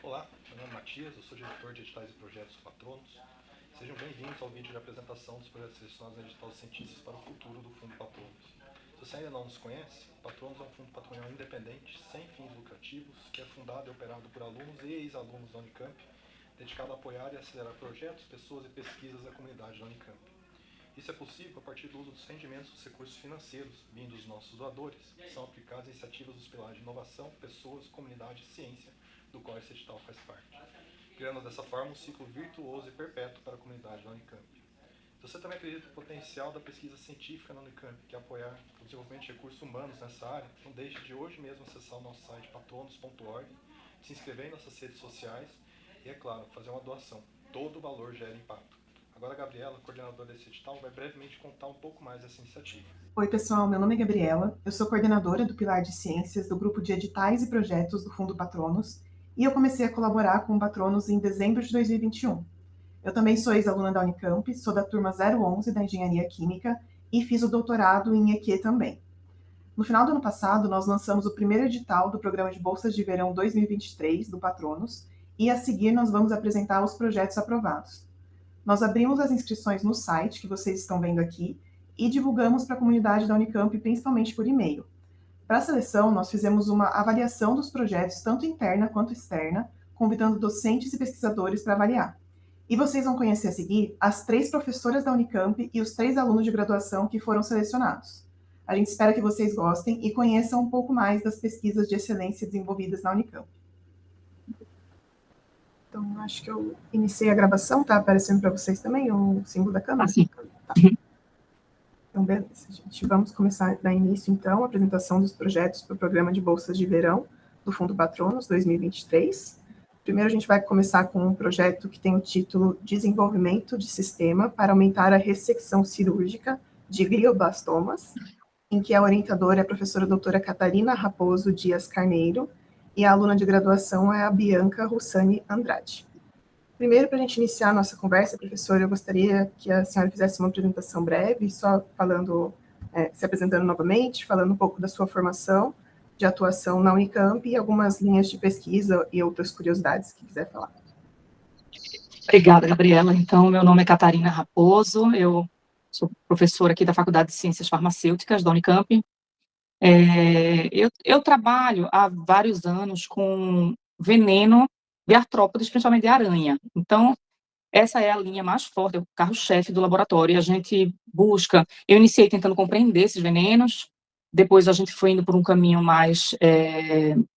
Olá, meu nome é Matias, eu sou diretor de editais e projetos Patronos. Sejam bem-vindos ao vídeo de apresentação dos projetos selecionados no edital Cientistas para o Futuro do Fundo Patronos. Se você ainda não nos conhece, o Patronos é um fundo patronal independente, sem fins lucrativos, que é fundado e operado por alunos e ex-alunos da Unicamp, dedicado a apoiar e acelerar projetos, pessoas e pesquisas da comunidade da Unicamp. Isso é possível a partir do uso dos rendimentos dos recursos financeiros vindos dos nossos doadores, que são aplicados em iniciativas dos pilares de inovação, pessoas, comunidade e ciência, do qual esse edital faz parte, criando dessa forma um ciclo virtuoso e perpétuo para a comunidade da Unicamp. Se você também acredita no potencial da pesquisa científica na Unicamp, que é apoiar o desenvolvimento de recursos humanos nessa área, não deixe de hoje mesmo acessar o nosso site patronos.org, se inscrever em nossas redes sociais e, é claro, fazer uma doação. Todo valor gera impacto. Agora a Gabriela, coordenadora desse edital, vai brevemente contar um pouco mais dessa iniciativa. Oi, pessoal, meu nome é Gabriela, eu sou coordenadora do Pilar de Ciências do grupo de editais e projetos do Fundo Patronos e eu comecei a colaborar com o Patronos em dezembro de 2021. Eu também sou ex-aluna da Unicamp, sou da turma 011 da Engenharia Química e fiz o doutorado em EQ também. No final do ano passado, nós lançamos o primeiro edital do Programa de Bolsas de Verão 2023 do Patronos e a seguir nós vamos apresentar os projetos aprovados. Nós abrimos as inscrições no site, que vocês estão vendo aqui, e divulgamos para a comunidade da Unicamp, principalmente por e-mail. Para a seleção, nós fizemos uma avaliação dos projetos, tanto interna quanto externa, convidando docentes e pesquisadores para avaliar. E vocês vão conhecer a seguir as 3 professoras da Unicamp e os 3 alunos de graduação que foram selecionados. A gente espera que vocês gostem e conheçam um pouco mais das pesquisas de excelência desenvolvidas na Unicamp. Então, acho que eu iniciei a gravação, tá aparecendo para vocês também o símbolo da câmera? Sim. Tá. Então, beleza, gente. Vamos começar a dar início, então, à apresentação dos projetos para o Programa de Bolsas de Verão do Fundo Patronos 2023. Primeiro, a gente vai começar com um projeto que tem o título Desenvolvimento de Sistema para Aumentar a Ressecção Cirúrgica de Glioblastomas, em que a orientadora é a professora doutora Catarina Raposo Dias Carneiro, e a aluna de graduação é a Bianca Russani Andrade. Primeiro, para a gente iniciar a nossa conversa, professora, eu gostaria que a senhora fizesse uma apresentação breve, só falando, se apresentando novamente, falando um pouco da sua formação de atuação na Unicamp e algumas linhas de pesquisa e outras curiosidades que quiser falar. Obrigada, Gabriela. Então, meu nome é Catarina Raposo, eu sou professora aqui da Faculdade de Ciências Farmacêuticas da Unicamp. Eu trabalho há vários anos com veneno de artrópodes, principalmente de aranha. Então, essa é a linha mais forte, é o carro-chefe do laboratório. A gente busca, eu iniciei tentando compreender esses venenos, depois a gente foi indo por um caminho mais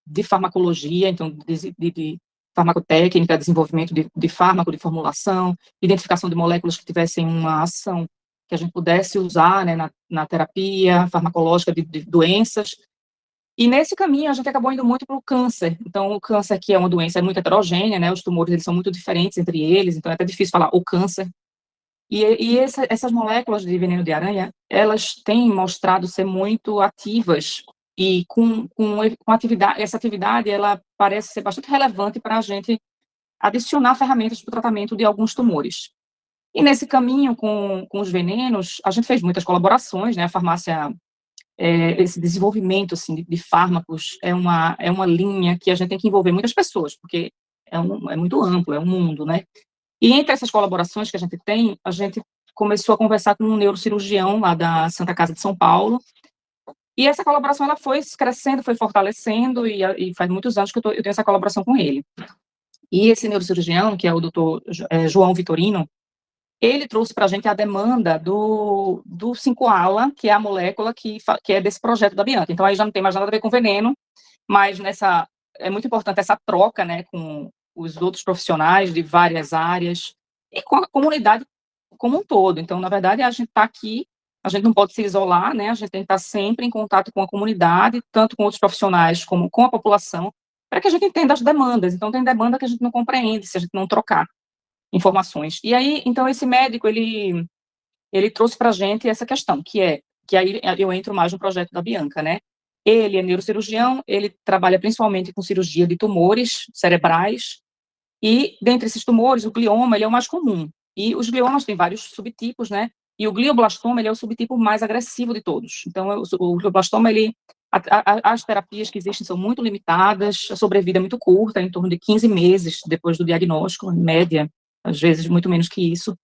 de farmacologia, então de farmacotécnica, desenvolvimento de fármaco, de formulação, identificação de moléculas que tivessem uma ação que a gente pudesse usar, né, na terapia farmacológica de doenças. E nesse caminho a gente acabou indo muito para o câncer. Então, o câncer, que é uma doença muito heterogênea, né, os tumores eles são muito diferentes entre eles, então é até difícil falar o câncer. E essas moléculas de veneno de aranha, elas têm mostrado ser muito ativas e com atividade, essa atividade, ela parece ser bastante relevante para a gente adicionar ferramentas para o tratamento de alguns tumores. E nesse caminho com os venenos, a gente fez muitas colaborações, né, a farmácia, esse desenvolvimento, assim, de fármacos é uma linha que a gente tem que envolver muitas pessoas, porque é muito amplo, é um mundo, né. E entre essas colaborações que a gente tem, a gente começou a conversar com um neurocirurgião lá da Santa Casa de São Paulo, e essa colaboração ela foi crescendo, foi fortalecendo, e faz muitos anos que eu tenho essa colaboração com ele. E esse neurocirurgião, que é o doutor João Vitorino, ele trouxe para a gente a demanda do 5-ALA, que é a molécula que é desse projeto da Bianca. Então, aí já não tem mais nada a ver com veneno, mas é muito importante essa troca, né, com os outros profissionais de várias áreas e com a comunidade como um todo. Então, na verdade, a gente está aqui, a gente não pode se isolar, né, a gente tem que estar sempre em contato com a comunidade, tanto com outros profissionais como com a população, para que a gente entenda as demandas. Então, tem demanda que a gente não compreende se a gente não trocar informações. E aí, então, esse médico, ele trouxe para a gente essa questão, que aí eu entro mais no projeto da Bianca, né? Ele é neurocirurgião, ele trabalha principalmente com cirurgia de tumores cerebrais, e dentre esses tumores, o glioma, ele é o mais comum. E os gliomas têm vários subtipos, né? E o glioblastoma, ele é o subtipo mais agressivo de todos. Então, o glioblastoma, ele As terapias que existem são muito limitadas, a sobrevida é muito curta, em torno de 15 meses depois do diagnóstico, em média, às vezes muito menos que isso.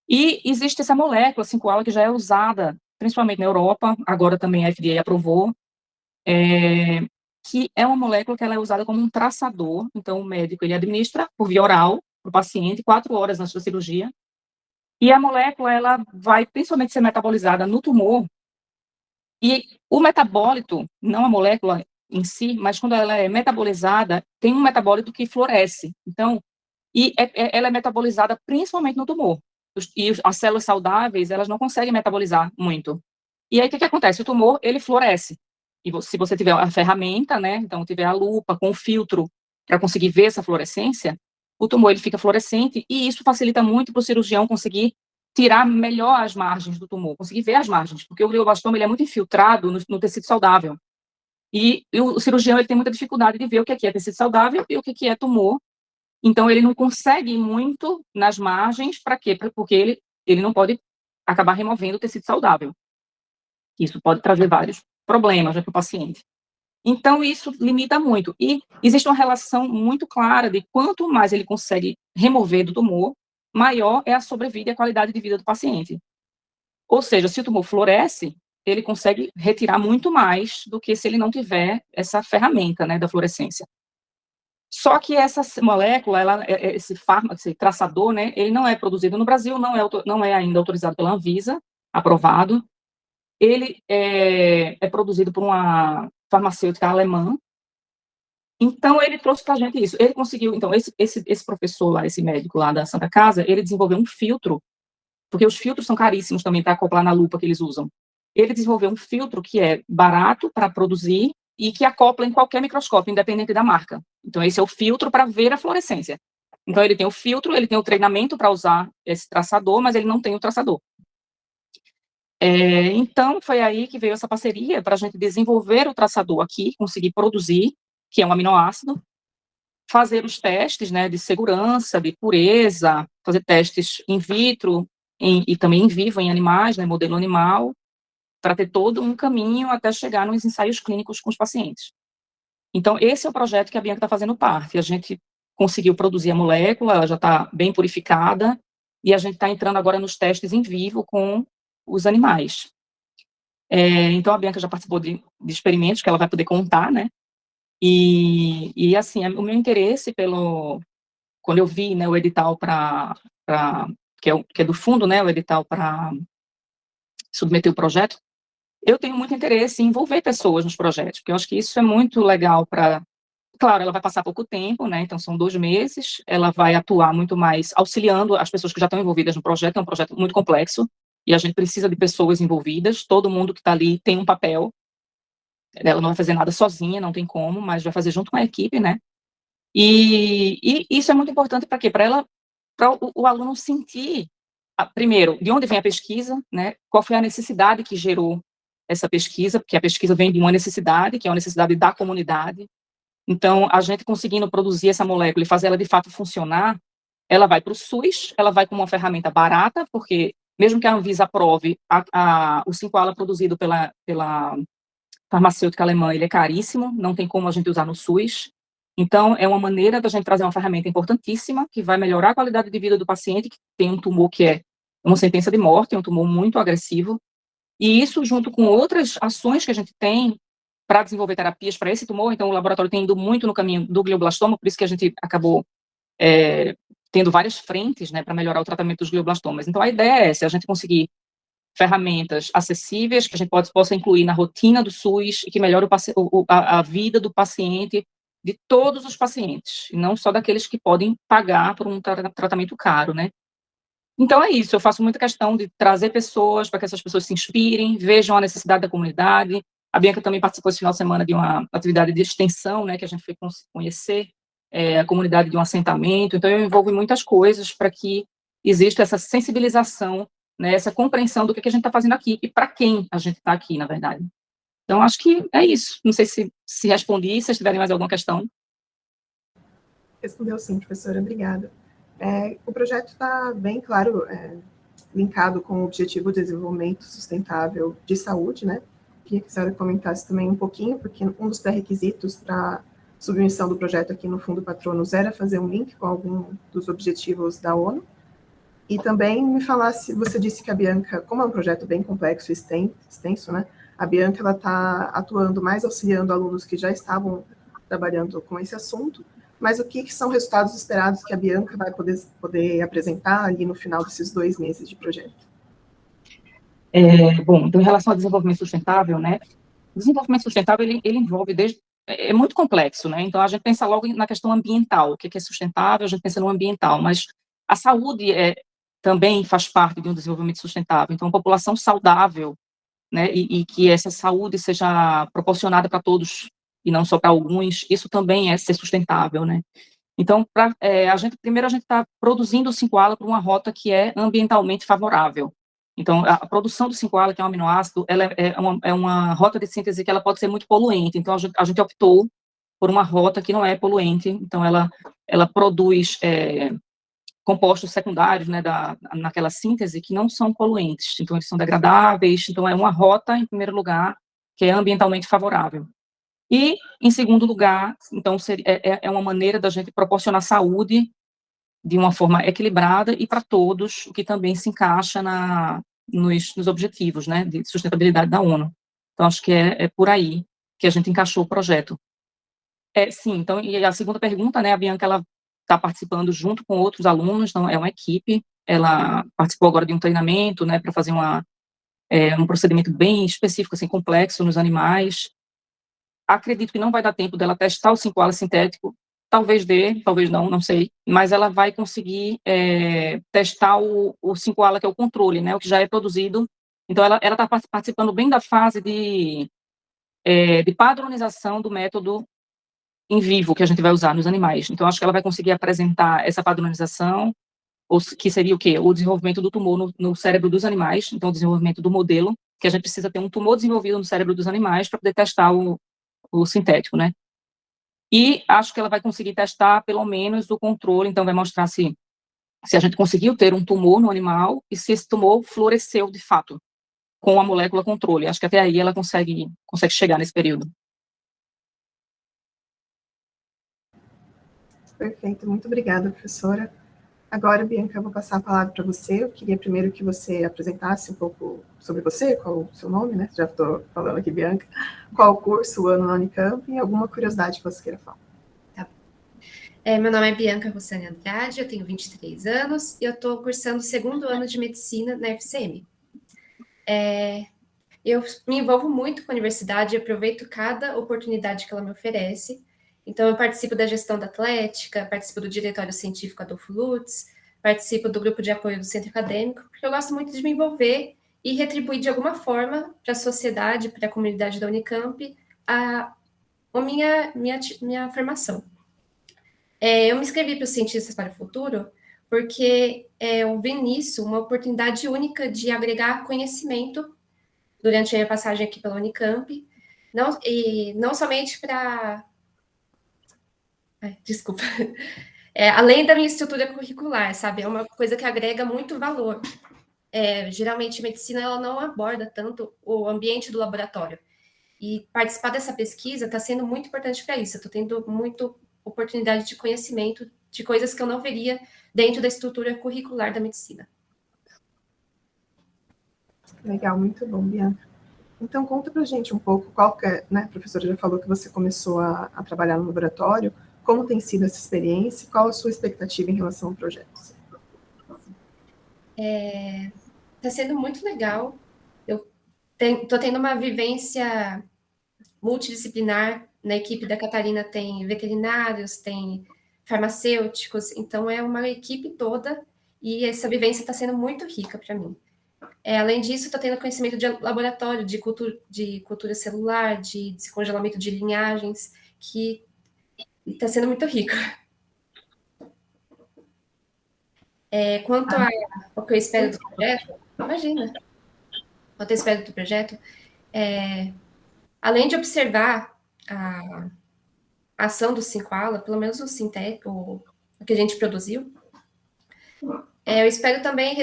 E existe essa molécula 5-ala que já é usada, principalmente na Europa, agora também a FDA aprovou, que é uma molécula que ela é usada como um traçador. Então, o médico ele administra por via oral para o paciente 4 horas antes da cirurgia, e a molécula ela vai principalmente ser metabolizada no tumor, e o metabólito, não a molécula em si, mas quando ela é metabolizada, tem um metabólito que floresce. Então, ela é metabolizada principalmente no tumor. E as células saudáveis, elas não conseguem metabolizar muito. E aí, o que acontece? O tumor, ele floresce. E se você tiver a ferramenta, né, então tiver a lupa com o filtro para conseguir ver essa fluorescência, o tumor ele fica fluorescente e isso facilita muito para o cirurgião conseguir tirar melhor as margens do tumor, conseguir ver as margens, porque o glioblastoma ele é muito infiltrado no tecido saudável. E o cirurgião ele tem muita dificuldade de ver o que é tecido saudável e o que é tumor. Então, ele não consegue ir muito nas margens, para quê? Porque ele não pode acabar removendo o tecido saudável. Isso pode trazer vários problemas para o paciente. Então, isso limita muito. E existe uma relação muito clara de quanto mais ele consegue remover do tumor, maior é a sobrevida e a qualidade de vida do paciente. Ou seja, se o tumor floresce, ele consegue retirar muito mais do que se ele não tiver essa ferramenta, né, da fluorescência. Só que essa molécula, esse fármaco, esse traçador, né, ele não é produzido no Brasil, não é ainda autorizado pela Anvisa, aprovado. Ele é produzido por uma farmacêutica alemã. Então, ele trouxe para a gente isso. Ele conseguiu, então, esse professor lá, esse médico lá da Santa Casa, ele desenvolveu um filtro, porque os filtros são caríssimos também para acoplar na lupa que eles usam. Ele desenvolveu um filtro que é barato para produzir e que acopla em qualquer microscópio, independente da marca. Então, esse é o filtro para ver a fluorescência. Então, ele tem o filtro, ele tem o treinamento para usar esse traçador, mas ele não tem o traçador. Então, foi aí que veio essa parceria para a gente desenvolver o traçador aqui, conseguir produzir, que é um aminoácido, fazer os testes, né, de segurança, de pureza, fazer testes in vitro e também in vivo em animais, né, modelo animal, para ter todo um caminho até chegar nos ensaios clínicos com os pacientes. Então, esse é o projeto que a Bianca está fazendo parte. A gente conseguiu produzir a molécula, ela já está bem purificada, e a gente está entrando agora nos testes em vivo com os animais. Então, a Bianca já participou de experimentos que ela vai poder contar, né? E assim, o meu interesse quando eu vi, né, o edital que é do fundo, né, o edital para submeter o projeto, eu tenho muito interesse em envolver pessoas nos projetos, porque eu acho que isso é muito legal Claro, ela vai passar pouco tempo, né, então são 2 meses, ela vai atuar muito mais auxiliando as pessoas que já estão envolvidas no projeto, é um projeto muito complexo, e a gente precisa de pessoas envolvidas, todo mundo que está ali tem um papel, ela não vai fazer nada sozinha, não tem como, mas vai fazer junto com a equipe, né, e isso é muito importante para quê? Para o aluno sentir, primeiro, de onde vem a pesquisa, né? Qual foi a necessidade que gerou essa pesquisa, porque a pesquisa vem de uma necessidade, que é uma necessidade da comunidade. Então, a gente conseguindo produzir essa molécula e fazer ela de fato funcionar, ela vai para o SUS, ela vai como uma ferramenta barata, porque mesmo que a Anvisa aprove, o 5-ala produzido pela farmacêutica alemã, ele é caríssimo, não tem como a gente usar no SUS. Então, é uma maneira da gente trazer uma ferramenta importantíssima, que vai melhorar a qualidade de vida do paciente, que tem um tumor que é uma sentença de morte, é um tumor muito agressivo, e isso junto com outras ações que a gente tem para desenvolver terapias para esse tumor. Então, o laboratório tem ido muito no caminho do glioblastoma, por isso que a gente acabou tendo várias frentes, né, para melhorar o tratamento dos glioblastomas. Então, a ideia é essa, a gente conseguir ferramentas acessíveis, que a gente possa incluir na rotina do SUS e que melhore a vida do paciente, de todos os pacientes, e não só daqueles que podem pagar por um tratamento caro, né? Então é isso, eu faço muita questão de trazer pessoas para que essas pessoas se inspirem, vejam a necessidade da comunidade. A Bianca também participou esse final de semana de uma atividade de extensão, né, que a gente foi conhecer a comunidade de um assentamento. Então eu envolvo em muitas coisas para que exista essa sensibilização, né, essa compreensão do que a gente está fazendo aqui e para quem a gente está aqui, na verdade. Então, acho que é isso. Não sei se respondi, se vocês tiverem mais alguma questão. Respondeu sim, professora, obrigada. O projeto está bem claro, linkado com o Objetivo de Desenvolvimento Sustentável de Saúde, né? queria que a senhora comentasse também um pouquinho, porque um dos pré-requisitos para submissão do projeto aqui no Fundo Patronos era fazer um link com algum dos objetivos da ONU. E também me falasse, você disse que a Bianca, como é um projeto bem complexo e extenso, né, a Bianca está atuando mais auxiliando alunos que já estavam trabalhando com esse assunto, mas o que são resultados esperados que a Bianca vai poder apresentar ali no final desses 2 meses de projeto? Bom, então, em relação ao desenvolvimento sustentável, né, o desenvolvimento sustentável, ele envolve é muito complexo, né, então a gente pensa logo na questão ambiental, o que é sustentável, a gente pensa no ambiental, mas a saúde também faz parte de um desenvolvimento sustentável, então, população saudável, né, e que essa saúde seja proporcionada para todos e não só para alguns, isso também é ser sustentável, né. Então, primeiro a gente está produzindo o 5-ALA para uma rota que é ambientalmente favorável. Então, a produção do 5-ALA, que é um aminoácido, ela é uma rota de síntese que ela pode ser muito poluente, então a gente optou por uma rota que não é poluente, então ela produz compostos secundários, né, naquela síntese, que não são poluentes, então eles são degradáveis, então é uma rota, em primeiro lugar, que é ambientalmente favorável. E, em segundo lugar, então, é uma maneira da gente proporcionar saúde de uma forma equilibrada e para todos, o que também se encaixa nos objetivos, né, de sustentabilidade da ONU. Então, acho que é por aí que a gente encaixou o projeto. Sim, então, e a segunda pergunta, né, a Bianca, ela está participando junto com outros alunos, então, é uma equipe, ela participou agora de um treinamento, né, para fazer um procedimento bem específico, assim, complexo nos animais. Acredito que não vai dar tempo dela testar o 5-ALA sintético, talvez dê, talvez não, não sei, mas ela vai conseguir testar o 5-ALA, que é o controle, né, o que já é produzido. Então, ela está participando bem da fase de padronização do método em vivo que a gente vai usar nos animais. Então, acho que ela vai conseguir apresentar essa padronização, que seria o quê? O desenvolvimento do tumor no cérebro dos animais, então, o desenvolvimento do modelo, que a gente precisa ter um tumor desenvolvido no cérebro dos animais para poder testar o sintético, né? E acho que ela vai conseguir testar, pelo menos, o controle, então vai mostrar se a gente conseguiu ter um tumor no animal e se esse tumor floresceu, de fato, com a molécula controle. Acho que até aí ela consegue chegar nesse período. Perfeito, muito obrigada, professora. Agora, Bianca, eu vou passar a palavra para você. Eu queria primeiro que você apresentasse um pouco sobre você, qual o seu nome, né? Já estou falando aqui, Bianca. Qual o curso, o ano na Unicamp e alguma curiosidade que você queira falar. Tá bom. Meu nome é Bianca Rossane Andrade, eu tenho 23 anos e eu estou cursando o 2º ano de Medicina na FCM. Eu me envolvo muito com a universidade e aproveito cada oportunidade que ela me oferece. Então, eu participo da gestão da atlética, participo do diretório científico Adolfo Lutz, participo do grupo de apoio do centro acadêmico, porque eu gosto muito de me envolver e retribuir de alguma forma para a sociedade, para a comunidade da Unicamp, a minha formação. Eu me inscrevi para os Cientistas para o Futuro porque eu vi nisso uma oportunidade única de agregar conhecimento durante a minha passagem aqui pela Unicamp, não somente para... Desculpa. Além da minha estrutura curricular, sabe? É uma coisa que agrega muito valor. Geralmente, a medicina ela não aborda tanto o ambiente do laboratório. E participar dessa pesquisa está sendo muito importante para isso. Eu estou tendo muita oportunidade de conhecimento de coisas que eu não veria dentro da estrutura curricular da medicina. Legal, muito bom, Bianca. Então, conta para a gente um pouco qual que é, né, a professora já falou que você começou a trabalhar no laboratório, como tem sido essa experiência e qual a sua expectativa em relação ao projeto? Está sendo muito legal. Eu estou tendo uma vivência multidisciplinar. Na equipe da Catarina tem veterinários, tem farmacêuticos, então é uma equipe toda e essa vivência está sendo muito rica para mim. Além disso, estou tendo conhecimento de laboratório, de cultura celular, de descongelamento de linhagens, que está sendo muito rico. Quanto ao que eu espero do projeto, imagina. Quanto eu espero do projeto, além de observar a ação do 5-ALA, pelo menos o sintético, o que a gente produziu, eu espero também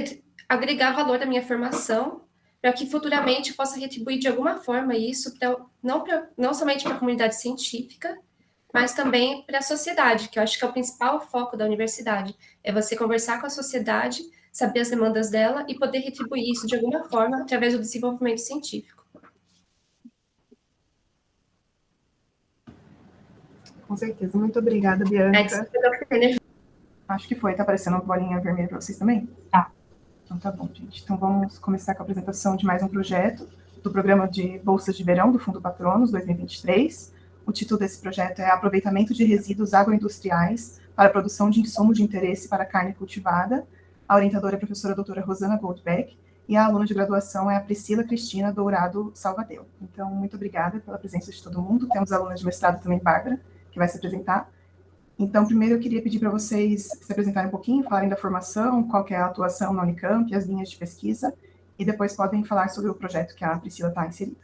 agregar valor à minha formação para que futuramente possa retribuir de alguma forma isso, não somente para a comunidade científica, mas também para a sociedade, que eu acho que é o principal foco da universidade, é você conversar com a sociedade, saber as demandas dela e poder retribuir isso de alguma forma através do desenvolvimento científico. Com certeza. Muito obrigada, Bianca. Acho que foi. Tá aparecendo uma bolinha vermelha para vocês também? Tá. Então tá bom, gente. Então vamos começar com a apresentação de mais um projeto do Programa de Bolsas de Verão do Fundo Patronos 2023. O título desse projeto é Aproveitamento de Resíduos Agroindustriais para a Produção de Insumo de Interesse para Carne Cultivada. A orientadora é a professora doutora Rosana Goldbeck e a aluna de graduação é a Priscila Cristina Dourado Salvadeu. Então, muito obrigada pela presença de todo mundo. Temos a aluna de mestrado também, Bárbara, que vai se apresentar. Então, primeiro eu queria pedir para vocês se apresentarem um pouquinho, falarem da formação, qual que é a atuação na Unicamp, as linhas de pesquisa, e depois podem falar sobre o projeto que a Priscila está inserida.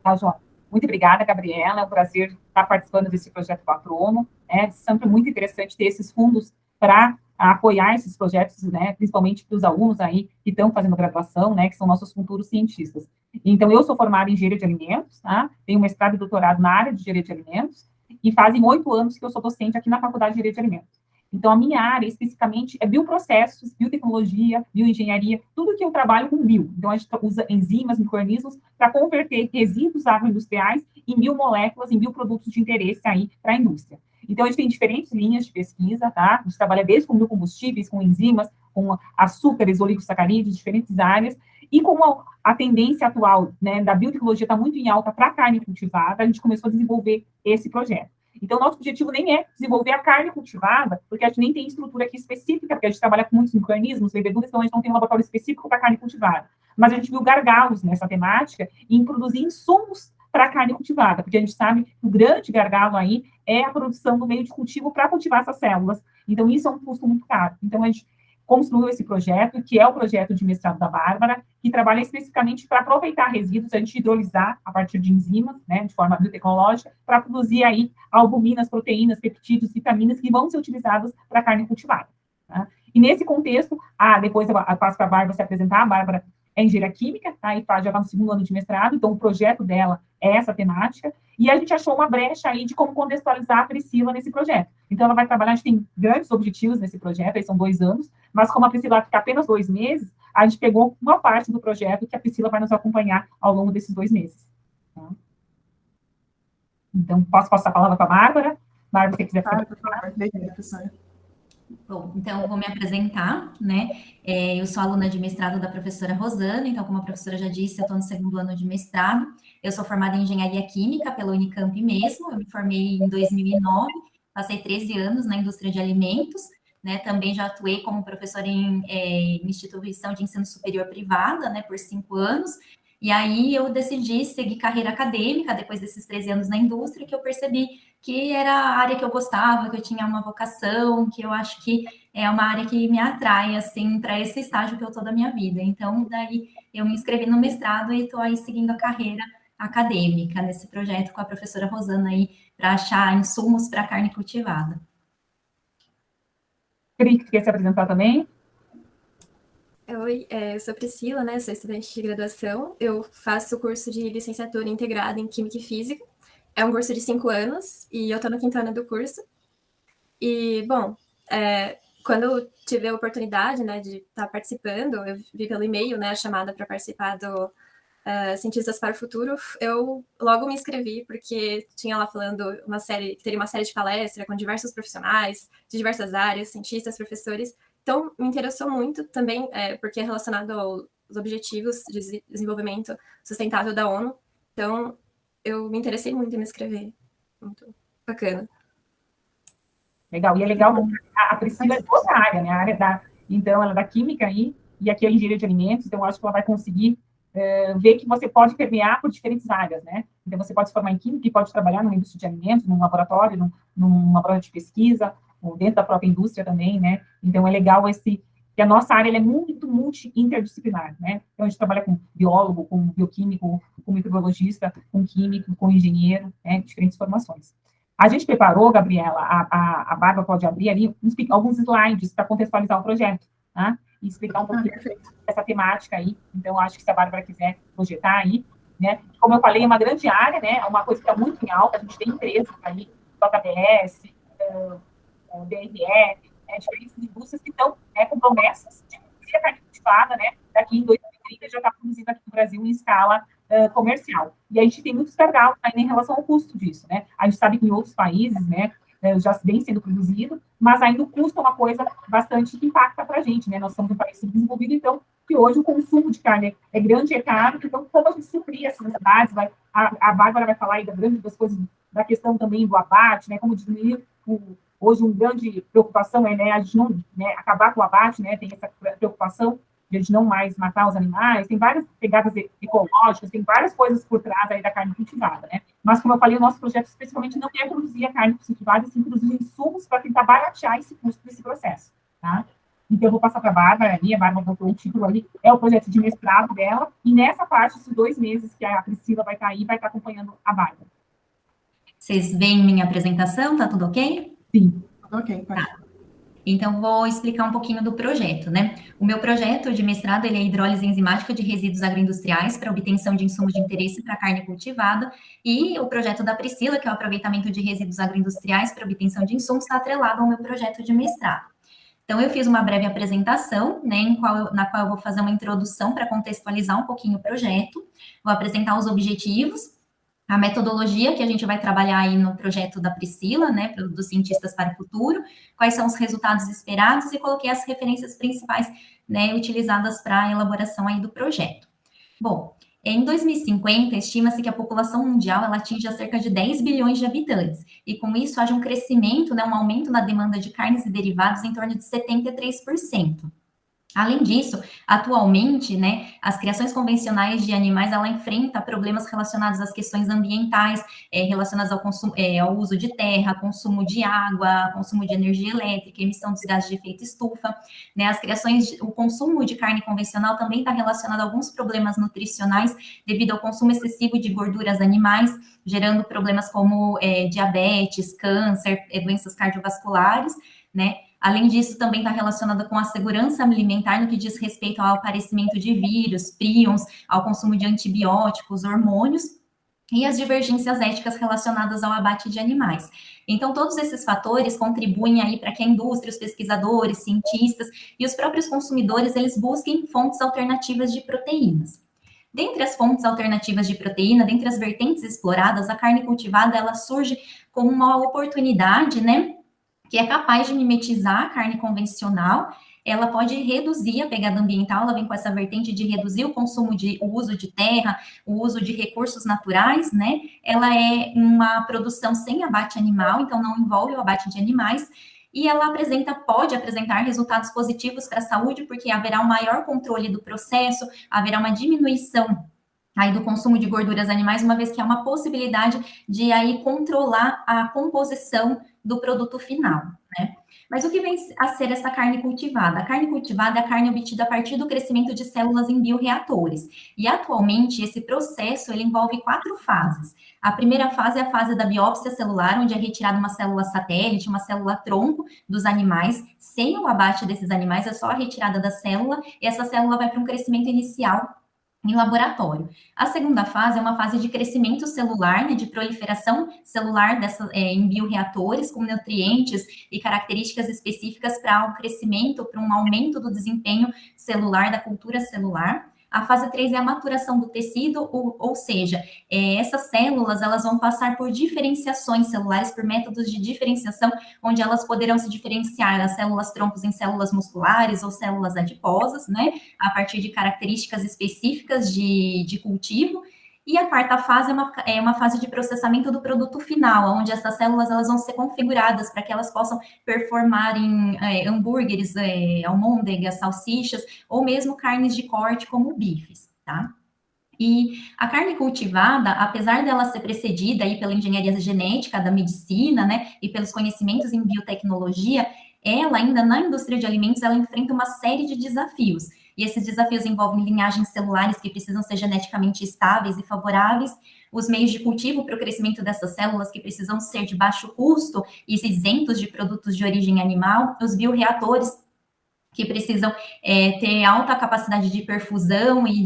Tá, João. Muito obrigada, Gabriela. É um prazer estar participando desse projeto Patrono. É sempre muito interessante ter esses fundos para apoiar esses projetos, né, principalmente para os alunos aí que estão fazendo graduação, né, que são nossos futuros cientistas. Então, eu sou formada em engenharia de alimentos, tá? Tenho mestrado e doutorado na área de engenharia de alimentos, e fazem 8 anos que eu sou docente aqui na Faculdade de Engenharia de Alimentos. Então, a minha área, especificamente, é bioprocessos, biotecnologia, bioengenharia, tudo que eu trabalho com bio. Então, a gente usa enzimas, micro-organismos, para converter resíduos agroindustriais em biomoléculas, em bioprodutos de interesse aí para a indústria. Então, a gente tem diferentes linhas de pesquisa, tá? A gente trabalha desde com biocombustíveis, com enzimas, com açúcares, oligosacarídeos, diferentes áreas, e como a tendência atual, né, da biotecnologia está muito em alta para a carne cultivada, a gente começou a desenvolver esse projeto. Então, nosso objetivo nem é desenvolver a carne cultivada, porque a gente nem tem estrutura aqui específica, porque a gente trabalha com muitos micro-organismos, leveduras, então a gente não tem um laboratório específico para carne cultivada. Mas a gente viu gargalos nessa temática em produzir insumos para a carne cultivada, porque a gente sabe que o grande gargalo aí é a produção do meio de cultivo para cultivar essas células. Então, isso é um custo muito caro. Então, a gente construiu esse projeto, que é o projeto de mestrado da Bárbara, que trabalha especificamente para aproveitar resíduos, a gente hidrolisar a partir de enzimas, né, de forma biotecnológica, para produzir aí albuminas, proteínas, peptídeos, vitaminas que vão ser utilizadas para a carne cultivada. Tá? E nesse contexto, depois eu passo para a Bárbara se apresentar. A Bárbara é engenheira química, tá? E já vai no 2º ano de mestrado, então o projeto dela é essa temática, e a gente achou uma brecha aí de como contextualizar a Priscila nesse projeto. Então, ela vai trabalhar, a gente tem grandes objetivos nesse projeto, aí são 2 anos, mas como a Priscila vai ficar apenas 2 meses, a gente pegou uma parte do projeto que a Priscila vai nos acompanhar ao longo desses 2 meses. Tá? Então, posso passar a palavra para a Bárbara? Bárbara, se você quiser falar. Por favor, bem-vinda, professora. Bom, então eu vou me apresentar, né? Eu sou aluna de mestrado da professora Rosana, então, como a professora já disse, eu estou no 2º ano de mestrado. Eu sou formada em engenharia química pela Unicamp mesmo, eu me formei em 2009, passei 13 anos na indústria de alimentos, né? Também já atuei como professora em instituição de ensino superior privada, né, por 5 anos. E aí eu decidi seguir carreira acadêmica depois desses 13 anos na indústria, que eu percebi que era a área que eu gostava, que eu tinha uma vocação, que eu acho que é uma área que me atrai, assim, para esse estágio que eu estou da minha vida. Então, daí eu me inscrevi no mestrado e estou aí seguindo a carreira acadêmica nesse projeto com a professora Rosana aí, para achar insumos para carne cultivada. Cris, quer se apresentar também? Oi, eu sou Priscila, né? Sou estudante de graduação. Eu faço o curso de licenciatura integrada em Química e Física. É um curso de 5 anos e eu estou no 5º ano do curso. E, bom, quando eu tive a oportunidade, né, de estar participando, eu vi pelo e-mail, né, a chamada para participar do Cientistas para o Futuro, eu logo me inscrevi, porque tinha lá falando teria uma série de palestras com diversos profissionais de diversas áreas, cientistas, professores. Então, me interessou muito também, porque é relacionado aos Objetivos de Desenvolvimento Sustentável da ONU. Então, eu me interessei muito em me inscrever. Muito bacana. Legal. E é legal, a Priscila é de outra área, né? A área então, ela é da química aí, e aqui é engenharia de alimentos, então eu acho que ela vai conseguir ver que você pode permear por diferentes áreas, né? Então, você pode se formar em química e pode trabalhar numa indústria de alimentos, num laboratório, num laboratório de pesquisa, ou dentro da própria indústria também, né? Então, é legal que a nossa área é muito multi-interdisciplinar, né? Então, a gente trabalha com biólogo, com bioquímico, com microbiologista, com químico, com engenheiro, né? Diferentes formações. A gente preparou, Gabriela, a Bárbara pode abrir ali alguns slides para contextualizar o projeto, tá? e explicar um pouquinho essa temática aí. Então, acho que se a Bárbara quiser projetar aí, né? Como eu falei, é uma grande área, né? É uma coisa que está muito em alta, a gente tem empresas aí, JBS, BRF, diferentes indústrias que estão com promessas de produzir a carne cultivada, né? Daqui em 2030 já está produzindo aqui no Brasil em escala comercial. E a gente tem muitos gargalos ainda em relação ao custo disso, né? A gente sabe que em outros países, né, já vem sendo produzido, mas ainda o custo é uma coisa bastante que impacta para a gente, né? Nós somos um país subdesenvolvido, então, que hoje o consumo de carne é grande e é caro, então, como a gente suprir essas necessidades, a Bárbara vai falar aí das coisas, da questão também do abate, né? Como diminuir hoje uma grande preocupação é, né, a gente não, né, acabar com o abate, né? Tem essa preocupação de a gente não mais matar os animais, tem várias pegadas ecológicas, tem várias coisas por trás aí da carne cultivada, né? Mas, como eu falei, o nosso projeto especificamente não é produzir a carne cultivada, sim produzir insumos para tentar baratear esse custo desse processo, tá? Então, eu vou passar para a Bárbara ali, a Bárbara botou o título ali, é o projeto de mestrado dela, e nessa parte, esses 2 meses que a Priscila vai estar aí, vai estar acompanhando a Bárbara. Vocês veem minha apresentação, tá tudo ok? Sim. Ok, pode. Tá. Então, vou explicar um pouquinho do projeto, né? O meu projeto de mestrado, ele é hidrólise enzimática de resíduos agroindustriais para obtenção de insumos de interesse para carne cultivada, e o projeto da Priscila, que é o aproveitamento de resíduos agroindustriais para obtenção de insumos, está atrelado ao meu projeto de mestrado. Então, eu fiz uma breve apresentação, né, na qual eu vou fazer uma introdução para contextualizar um pouquinho o projeto, vou apresentar os objetivos, a metodologia que a gente vai trabalhar aí no projeto da Priscila, né, dos cientistas para o futuro, quais são os resultados esperados e coloquei as referências principais, né, utilizadas para a elaboração aí do projeto. Bom, em 2050, estima-se que a população mundial ela atinja cerca de 10 bilhões de habitantes, e com isso haja um crescimento, né, um aumento na demanda de carnes e derivados em torno de 73%. Além disso, atualmente, né, as criações convencionais de animais, ela enfrenta problemas relacionados às questões ambientais, relacionadas ao consumo, ao uso de terra, consumo de água, consumo de energia elétrica, emissão dos gases de efeito estufa, né, o consumo de carne convencional também está relacionado a alguns problemas nutricionais devido ao consumo excessivo de gorduras animais, gerando problemas como diabetes, câncer, doenças cardiovasculares, né. Além disso, também está relacionada com a segurança alimentar no que diz respeito ao aparecimento de vírus, prions, ao consumo de antibióticos, hormônios e as divergências éticas relacionadas ao abate de animais. Então, todos esses fatores contribuem aí para que a indústria, os pesquisadores, cientistas e os próprios consumidores, eles busquem fontes alternativas de proteínas. Dentre as fontes alternativas de proteína, dentre as vertentes exploradas, a carne cultivada, ela surge como uma oportunidade, né, que é capaz de mimetizar a carne convencional, ela pode reduzir a pegada ambiental, ela vem com essa vertente de reduzir o consumo o uso de terra, o uso de recursos naturais, né? Ela é uma produção sem abate animal, então não envolve o abate de animais, e ela pode apresentar resultados positivos para a saúde, porque haverá um maior controle do processo, haverá uma diminuição aí do consumo de gorduras animais, uma vez que há uma possibilidade de aí controlar a composição do produto final, né? Mas o que vem a ser essa carne cultivada? A carne cultivada é a carne obtida a partir do crescimento de células em bioreatores. E atualmente esse processo ele envolve 4 fases. A primeira fase é a fase da biópsia celular, onde é retirada uma célula satélite, uma célula tronco dos animais, sem o abate desses animais, é só a retirada da célula, e essa célula vai para um crescimento inicial em laboratório. A segunda fase é uma fase de crescimento celular, né, de proliferação celular em bioreatores, com nutrientes e características específicas para o crescimento, para um aumento do desempenho celular, da cultura celular. A fase 3 é a maturação do tecido, ou seja, essas células elas vão passar por diferenciações celulares, por métodos de diferenciação, onde elas poderão se diferenciar das células troncos em células musculares ou células adiposas, né, a partir de características específicas de cultivo. E a quarta fase é uma fase de processamento do produto final, onde essas células elas vão ser configuradas para que elas possam performar em hambúrgueres, almôndegas, salsichas, ou mesmo carnes de corte, como bifes, tá? E a carne cultivada, apesar dela ser precedida aí pela engenharia genética da medicina, né, e pelos conhecimentos em biotecnologia, ela ainda na indústria de alimentos, ela enfrenta uma série de desafios. E esses desafios envolvem linhagens celulares que precisam ser geneticamente estáveis e favoráveis, os meios de cultivo para o crescimento dessas células que precisam ser de baixo custo e isentos de produtos de origem animal, os bioreatores que precisam ter alta capacidade de perfusão e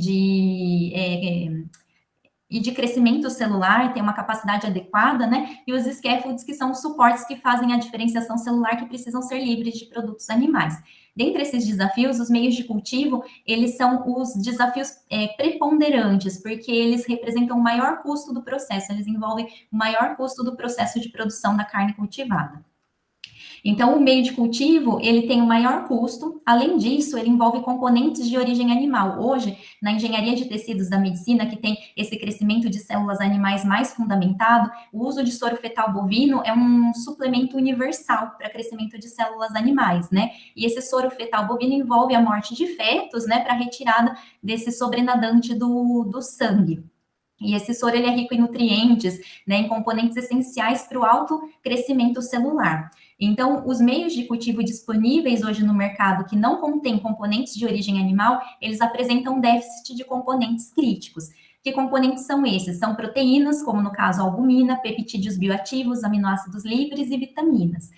de crescimento celular, tem uma capacidade adequada, né? E os scaffolds, que são os suportes que fazem a diferenciação celular, que precisam ser livres de produtos animais. Dentre esses desafios, os meios de cultivo, eles são os desafios preponderantes, porque eles representam o maior custo do processo, eles envolvem o maior custo do processo de produção da carne cultivada. Então, o meio de cultivo, ele tem o maior custo, além disso, ele envolve componentes de origem animal. Hoje, na engenharia de tecidos da medicina, que tem esse crescimento de células animais mais fundamentado, o uso de soro fetal bovino é um suplemento universal para crescimento de células animais, né? E esse soro fetal bovino envolve a morte de fetos, né, para retirada desse sobrenadante do sangue. E esse soro, ele é rico em nutrientes, né, em componentes essenciais para o alto crescimento celular. Então, os meios de cultivo disponíveis hoje no mercado que não contêm componentes de origem animal, eles apresentam déficit de componentes críticos. Que componentes são esses? São proteínas, como no caso a albumina, peptídeos bioativos, aminoácidos livres e vitaminas.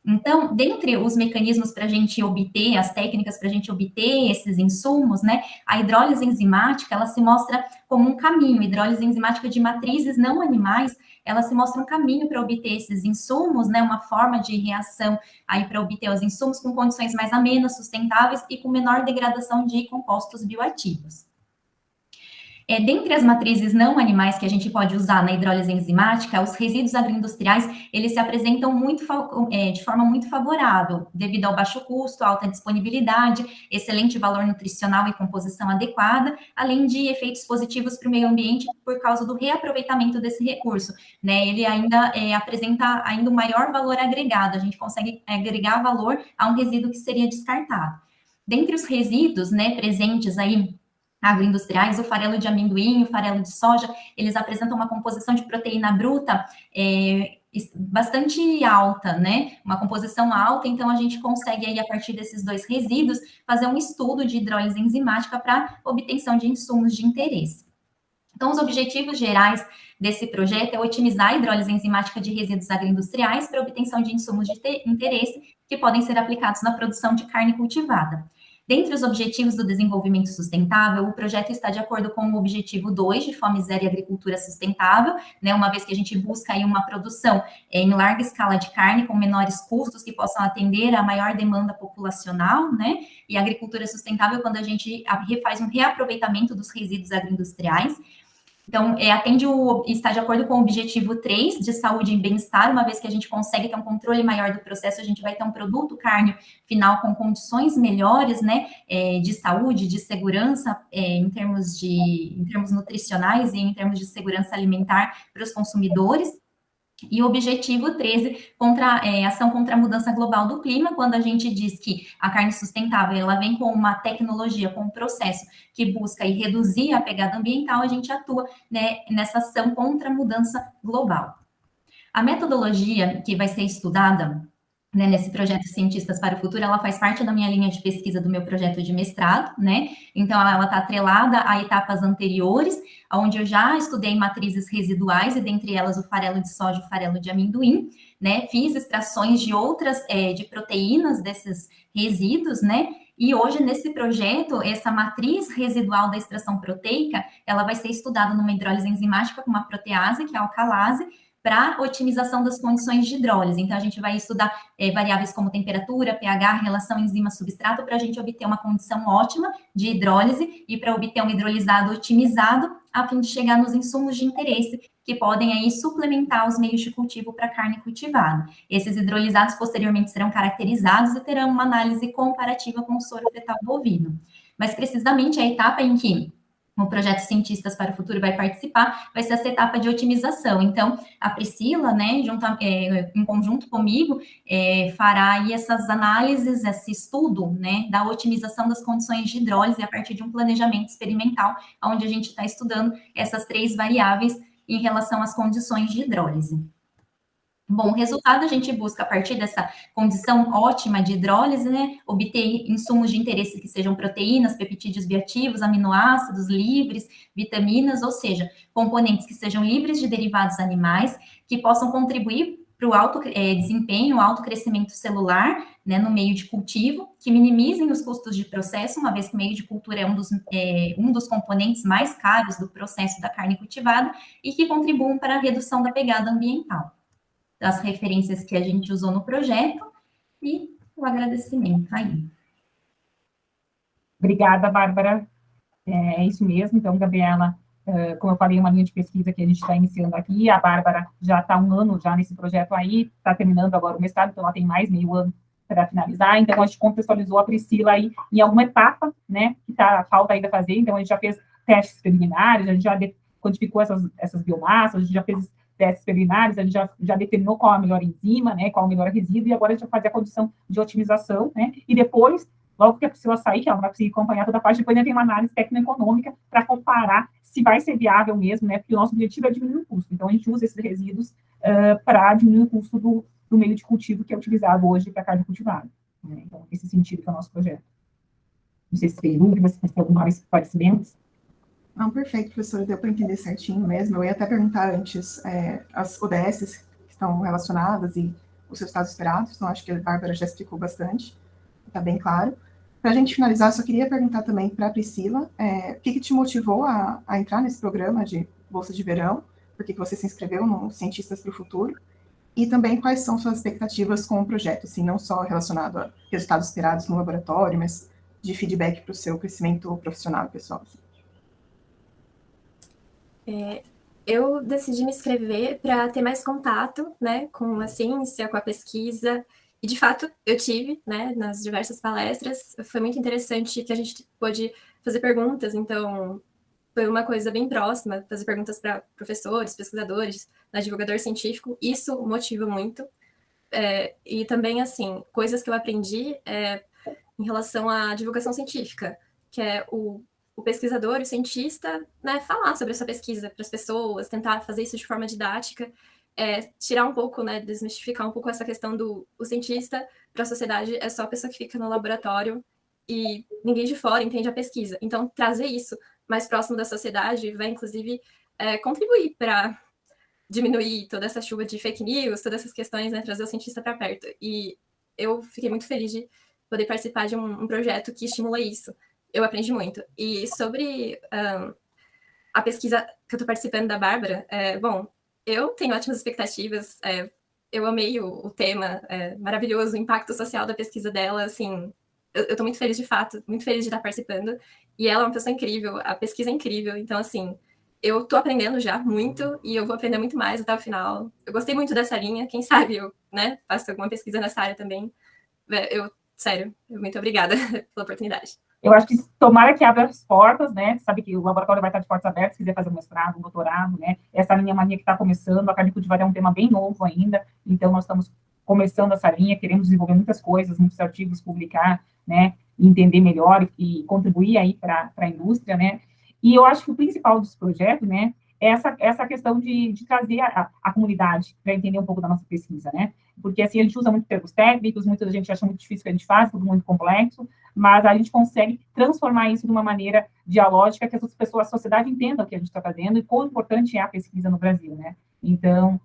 Então, dentre os mecanismos para a gente obter, as técnicas para a gente obter esses insumos, né, a hidrólise enzimática, ela se mostra como um caminho, hidrólise enzimática de matrizes não animais, ela se mostra um caminho para obter esses insumos, né, uma forma de reação aí para obter os insumos com condições mais amenas, sustentáveis e com menor degradação de compostos bioativos. Dentre as matrizes não animais que a gente pode usar na hidrólise enzimática, os resíduos agroindustriais, eles se apresentam de forma muito favorável, devido ao baixo custo, alta disponibilidade, excelente valor nutricional e composição adequada, além de efeitos positivos para o meio ambiente por causa do reaproveitamento desse recurso, né? Ele ainda apresenta ainda um maior valor agregado, a gente consegue agregar valor a um resíduo que seria descartado. Dentre os resíduos, né, presentes aí agroindustriais, o farelo de amendoim, o farelo de soja, eles apresentam uma composição de proteína bruta bastante alta, né? Uma composição alta, então a gente consegue aí, a partir desses dois resíduos, fazer um estudo de hidrólise enzimática para obtenção de insumos de interesse. Então, os objetivos gerais desse projeto é otimizar a hidrólise enzimática de resíduos agroindustriais para obtenção de insumos de interesse que podem ser aplicados na produção de carne cultivada. Dentre os objetivos do desenvolvimento sustentável, o projeto está de acordo com o objetivo 2 de Fome Zero e Agricultura Sustentável, né, uma vez que a gente busca aí uma produção em larga escala de carne com menores custos que possam atender a maior demanda populacional, né, e a agricultura sustentável quando a gente faz um reaproveitamento dos resíduos agroindustriais. Então, está de acordo com o objetivo 3 de saúde e bem-estar, uma vez que a gente consegue ter um controle maior do processo, a gente vai ter um produto carne final com condições melhores, né, de saúde, de segurança, em termos nutricionais e em termos de segurança alimentar para os consumidores. E o objetivo 13, ação contra a mudança global do clima, quando a gente diz que a carne sustentável ela vem com uma tecnologia, com um processo que busca reduzir a pegada ambiental, a gente atua, né, nessa ação contra a mudança global. A metodologia que vai ser estudada, né, nesse projeto Cientistas para o Futuro, ela faz parte da minha linha de pesquisa do meu projeto de mestrado, né? Então, ela está atrelada a etapas anteriores, onde eu já estudei matrizes residuais, e dentre elas o farelo de soja e o farelo de amendoim, né? Fiz extrações de outras, de proteínas desses resíduos, né? E hoje, nesse projeto, essa matriz residual da extração proteica, ela vai ser estudada numa hidrólise enzimática com uma protease, que é a alcalase, para otimização das condições de hidrólise. Então, a gente vai estudar variáveis como temperatura, pH, relação enzima-substrato, para a gente obter uma condição ótima de hidrólise e para obter um hidrolisado otimizado, a fim de chegar nos insumos de interesse que podem aí suplementar os meios de cultivo para carne cultivada. Esses hidrolisados posteriormente serão caracterizados e terão uma análise comparativa com o soro fetal bovino. Mas, precisamente, a etapa em que o projeto Cientistas para o Futuro vai participar, vai ser essa etapa de otimização. Então, a Priscila, né, em conjunto comigo, fará aí essas análises, esse estudo, né, da otimização das condições de hidrólise a partir de um planejamento experimental, onde a gente está estudando essas 3 variáveis em relação às condições de hidrólise. Bom, o resultado a gente busca a partir dessa condição ótima de hidrólise, né, obter insumos de interesse que sejam proteínas, peptídeos bioativos, aminoácidos livres, vitaminas, ou seja, componentes que sejam livres de derivados animais, que possam contribuir para o alto desempenho, alto crescimento celular, né, no meio de cultivo, que minimizem os custos de processo, uma vez que o meio de cultura é um dos componentes mais caros do processo da carne cultivada, e que contribuam para a redução da pegada ambiental. As referências que a gente usou no projeto e o agradecimento aí. Obrigada, Bárbara. É isso mesmo. Então, Gabriela, como eu falei, uma linha de pesquisa que a gente está iniciando aqui. A Bárbara já está 1 ano já nesse projeto aí, está terminando agora o mestrado, então ela tem mais meio ano para finalizar. Então, a gente contextualizou a Priscila aí em alguma etapa, né, que falta ainda fazer. Então, a gente já fez testes preliminares, a gente já quantificou essas biomassas, a gente já fez testes preliminares, a gente já determinou qual a melhor enzima, né, qual o melhor resíduo, e agora a gente vai fazer a condição de otimização, né, e depois, logo que a Priscila sair, que ela vai conseguir acompanhar toda a parte, depois ainda tem uma análise técnico-econômica para comparar se vai ser viável mesmo, né, porque o nosso objetivo é diminuir o custo. Então, a gente usa esses resíduos para diminuir o custo do meio de cultivo que é utilizado hoje para carne cultivada. Né? Então, nesse sentido que é o nosso projeto. Não sei se tem dúvidas, se tem alguma esclarecimentos. Não, perfeito, professora, deu para entender certinho mesmo. Eu ia até perguntar antes as ODS que estão relacionadas e os resultados esperados, então acho que a Bárbara já explicou bastante, está bem claro. Para a gente finalizar, só queria perguntar também para a Priscila, o que te motivou a entrar nesse programa de Bolsa de Verão, por que você se inscreveu no Cientistas para o Futuro, e também quais são suas expectativas com o projeto, assim, não só relacionado a resultados esperados no laboratório, mas de feedback para o seu crescimento profissional e pessoal. Assim. Eu decidi me inscrever para ter mais contato, né, com a ciência, com a pesquisa, e de fato eu tive, né, nas diversas palestras. Foi muito interessante que a gente pôde fazer perguntas, então foi uma coisa bem próxima, fazer perguntas para professores, pesquisadores, divulgador científico, isso motiva muito. E também, assim, coisas que eu aprendi em relação à divulgação científica, que é o pesquisador, o cientista, né, falar sobre a sua pesquisa para as pessoas, tentar fazer isso de forma didática, tirar um pouco, né, desmistificar um pouco essa questão do cientista para a sociedade é só a pessoa que fica no laboratório e ninguém de fora entende a pesquisa. Então, trazer isso mais próximo da sociedade vai, inclusive, contribuir para diminuir toda essa chuva de fake news, todas essas questões, né, trazer o cientista para perto. E eu fiquei muito feliz de poder participar de um projeto que estimula isso. Eu aprendi muito. E sobre a pesquisa que eu estou participando da Bárbara, bom, eu tenho ótimas expectativas, eu amei o tema, maravilhoso, o impacto social da pesquisa dela, assim, eu estou muito feliz de fato, muito feliz de estar participando, e ela é uma pessoa incrível, a pesquisa é incrível, então, assim, eu estou aprendendo já muito, e eu vou aprender muito mais até o final. Eu gostei muito dessa linha, quem sabe eu, né, faço alguma pesquisa nessa área também. Sério, muito obrigada pela oportunidade. Eu acho que tomara que abra as portas, né? Sabe que o laboratório vai estar de portas abertas, se quiser fazer um mestrado, um doutorado, né? Essa linha mania que está começando, a carne cultivada é um tema bem novo ainda, então nós estamos começando essa linha, queremos desenvolver muitas coisas, muitos artigos, publicar, né? Entender melhor e contribuir aí para a indústria, né? E eu acho que o principal dos projetos, né? É essa questão de trazer a comunidade para entender um pouco da nossa pesquisa, né? Porque, assim, a gente usa muito termos técnicos, muita gente acha muito difícil o que a gente faz, tudo muito complexo, mas a gente consegue transformar isso de uma maneira dialógica que as pessoas, a sociedade entenda o que a gente está fazendo e quão importante é a pesquisa no Brasil, né? Então,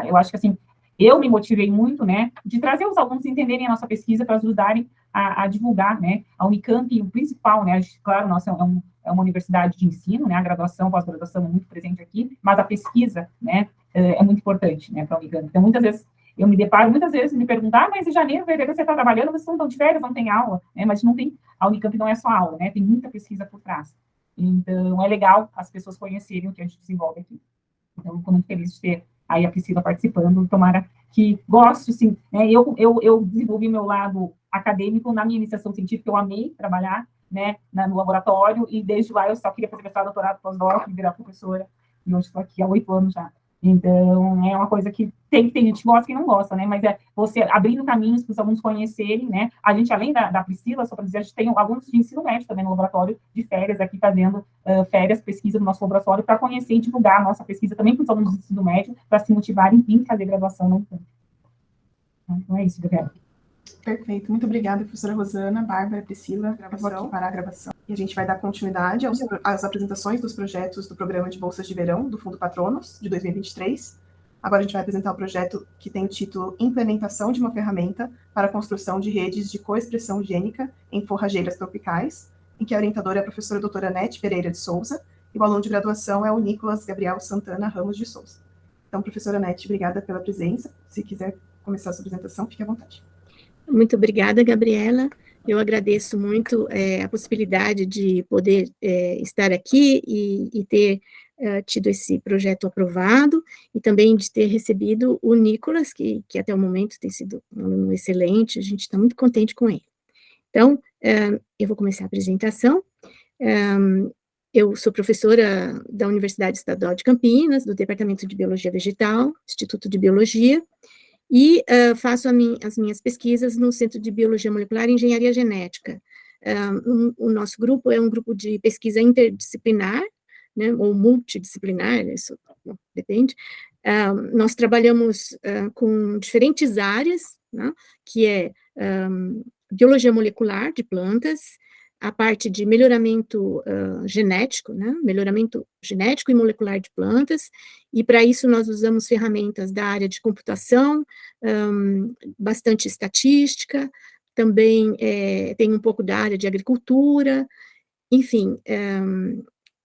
eu acho que, assim, eu me motivei muito, né, de trazer os alunos a entenderem a nossa pesquisa para ajudarem a divulgar, né? A Unicamp, o principal, né? Claro, nossa, é uma universidade de ensino, né? A graduação, a pós-graduação é muito presente aqui, mas a pesquisa, né, é muito importante, né, para a Unicamp. Então, muitas vezes, eu me deparo, muitas vezes, me perguntar, mas em janeiro, fevereiro, você está trabalhando, vocês não estão de férias, não tem aula, né? Mas não tem, a Unicamp não é só aula, né? Tem muita pesquisa por trás. Então, é legal as pessoas conhecerem o que a gente desenvolve aqui. Então, estou muito feliz de ter aí a Priscila participando, tomara que goste, sim, né? Eu desenvolvi meu lado acadêmico na minha iniciação científica, eu amei trabalhar, né, no laboratório, e desde lá eu só queria fazer mestrado, doutorado, pós-doc, virar professora, e hoje estou aqui há 8 anos já. Então, é uma coisa que tem gente que gosta e quem não gosta, né? Mas é você abrindo caminhos para os alunos conhecerem, né? A gente, além da Priscila, só para dizer, a gente tem alunos de ensino médio também no laboratório de férias, aqui fazendo férias, pesquisa no nosso laboratório, para conhecer e divulgar a nossa pesquisa também para os alunos de ensino médio, para se motivarem em fazer graduação no campo. Então, é isso, Gabriela. Perfeito, muito obrigada, professora Rosana, Bárbara, Priscila. Eu vou aqui parar a gravação. E a gente vai dar continuidade às apresentações dos projetos do Programa de Bolsas de Verão do Fundo Patronos, de 2023. Agora a gente vai apresentar o projeto que tem o título Implementação de uma ferramenta para a construção de redes de coexpressão gênica em forrageiras tropicais, em que a orientadora é a professora doutora Nete Pereira de Souza, e o aluno de graduação é o Nicolas Gabriel Santana Ramos de Souza. Então, professora Nete, obrigada pela presença. Se quiser começar a sua apresentação, fique à vontade. Muito obrigada, Gabriela. Eu agradeço muito a possibilidade de poder estar aqui e ter tido esse projeto aprovado, e também de ter recebido o Nicolas, que até o momento tem sido um aluno excelente, a gente está muito contente com ele. Então, eu vou começar a apresentação. Eu sou professora da Universidade Estadual de Campinas, do Departamento de Biologia Vegetal, Instituto de Biologia, e faço as minhas pesquisas no Centro de Biologia Molecular e Engenharia Genética. O nosso grupo é um grupo de pesquisa interdisciplinar, né, ou multidisciplinar, isso depende. Nós trabalhamos com diferentes áreas, né, que é biologia molecular de plantas, a parte de melhoramento genético, né, melhoramento genético e molecular de plantas, e para isso nós usamos ferramentas da área de computação, bastante estatística, também tem um pouco da área de agricultura, enfim,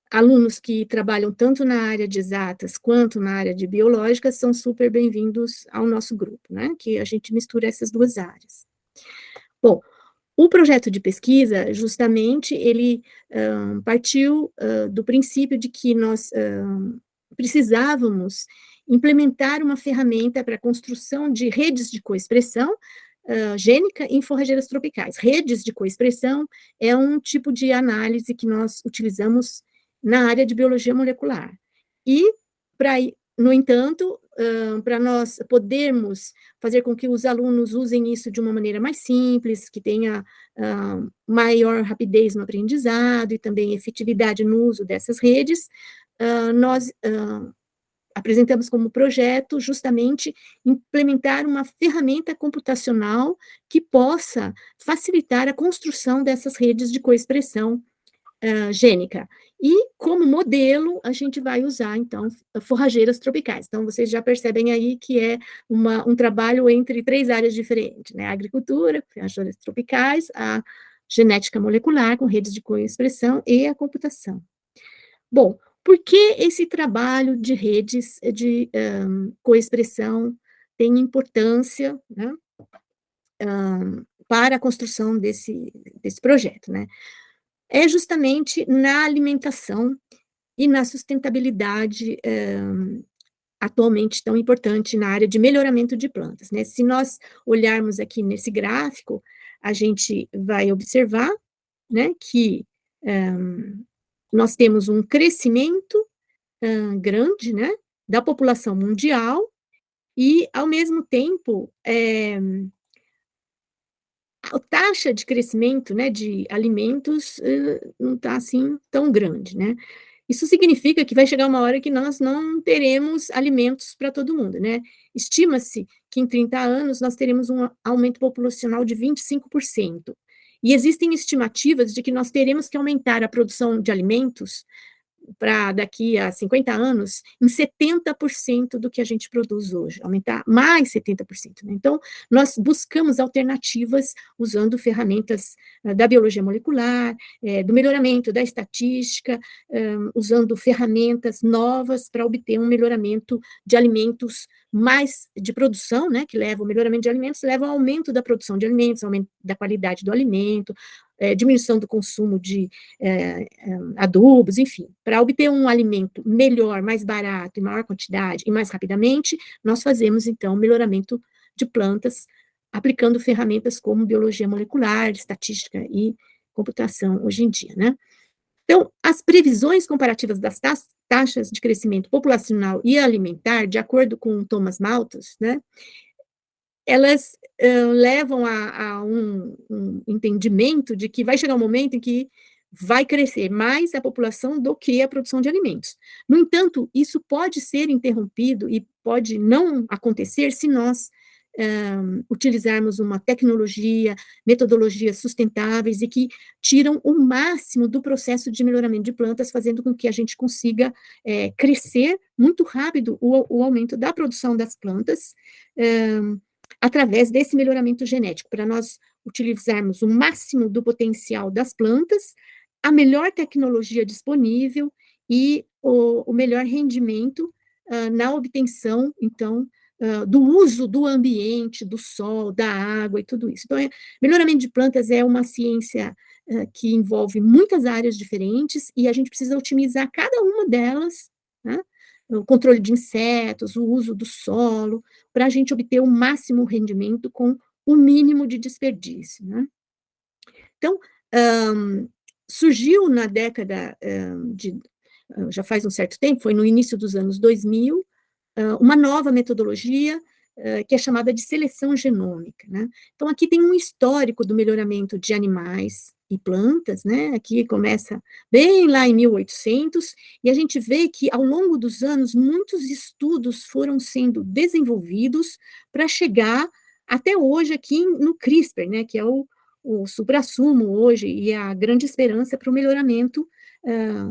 alunos que trabalham tanto na área de exatas quanto na área de biológicas são super bem-vindos ao nosso grupo, né, que a gente mistura essas duas áreas. Bom, o projeto de pesquisa, justamente, ele partiu do princípio de que nós precisávamos implementar uma ferramenta para a construção de redes de coexpressão gênica em forrageiras tropicais. Redes de coexpressão é um tipo de análise que nós utilizamos na área de biologia molecular. E, no entanto, para nós podermos fazer com que os alunos usem isso de uma maneira mais simples, que tenha maior rapidez no aprendizado e também efetividade no uso dessas redes, nós apresentamos como projeto justamente implementar uma ferramenta computacional que possa facilitar a construção dessas redes de coexpressão gênica. E, como modelo, a gente vai usar, então, forrageiras tropicais. Então, vocês já percebem aí que é um trabalho entre 3 áreas diferentes, né? A agricultura, forrageiras tropicais, a genética molecular, com redes de coexpressão, e a computação. Bom, por que esse trabalho de redes de coexpressão tem importância, né, para a construção desse projeto, né? É justamente na alimentação e na sustentabilidade atualmente tão importante na área de melhoramento de plantas, né? Se nós olharmos aqui nesse gráfico, a gente vai observar, né, que nós temos um crescimento grande, né, da população mundial e, ao mesmo tempo, a taxa de crescimento, né, de alimentos não está assim tão grande, né? Isso significa que vai chegar uma hora que nós não teremos alimentos para todo mundo, né? Estima-se que em 30 anos nós teremos um aumento populacional de 25%. E existem estimativas de que nós teremos que aumentar a produção de alimentos para daqui a 50 anos, em 70% do que a gente produz hoje, aumentar mais 70%. Né? Então, nós buscamos alternativas usando ferramentas da biologia molecular, do melhoramento da estatística, usando ferramentas novas para obter um melhoramento de alimentos mais de produção, né, que leva o melhoramento de alimentos, leva ao aumento da produção de alimentos, aumento da qualidade do alimento, diminuição do consumo de adubos, enfim, para obter um alimento melhor, mais barato, em maior quantidade e mais rapidamente, nós fazemos, então, melhoramento de plantas, aplicando ferramentas como biologia molecular, estatística e computação hoje em dia, né? Então, as previsões comparativas das taxas de crescimento populacional e alimentar, de acordo com Thomas Malthus, né, elas levam a um entendimento de que vai chegar um momento em que vai crescer mais a população do que a produção de alimentos. No entanto, isso pode ser interrompido e pode não acontecer se nós utilizarmos uma tecnologia, metodologias sustentáveis e que tiram o máximo do processo de melhoramento de plantas, fazendo com que a gente consiga crescer muito rápido o aumento da produção das plantas, através desse melhoramento genético, para nós utilizarmos o máximo do potencial das plantas, a melhor tecnologia disponível e o melhor rendimento na obtenção, então, do uso do ambiente, do sol, da água e tudo isso. Então, melhoramento de plantas é uma ciência que envolve muitas áreas diferentes e a gente precisa otimizar cada uma delas, né? O controle de insetos, o uso do solo, para a gente obter o máximo rendimento com o mínimo de desperdício, né? Então, surgiu na década já faz um certo tempo, foi no início dos anos 2000, uma nova metodologia que é chamada de seleção genômica, né? Então, aqui tem um histórico do melhoramento de animais e plantas, né? Aqui começa bem lá em 1800, e a gente vê que, ao longo dos anos, muitos estudos foram sendo desenvolvidos para chegar até hoje aqui no CRISPR, né? Que é o suprassumo hoje e a grande esperança para o melhoramento,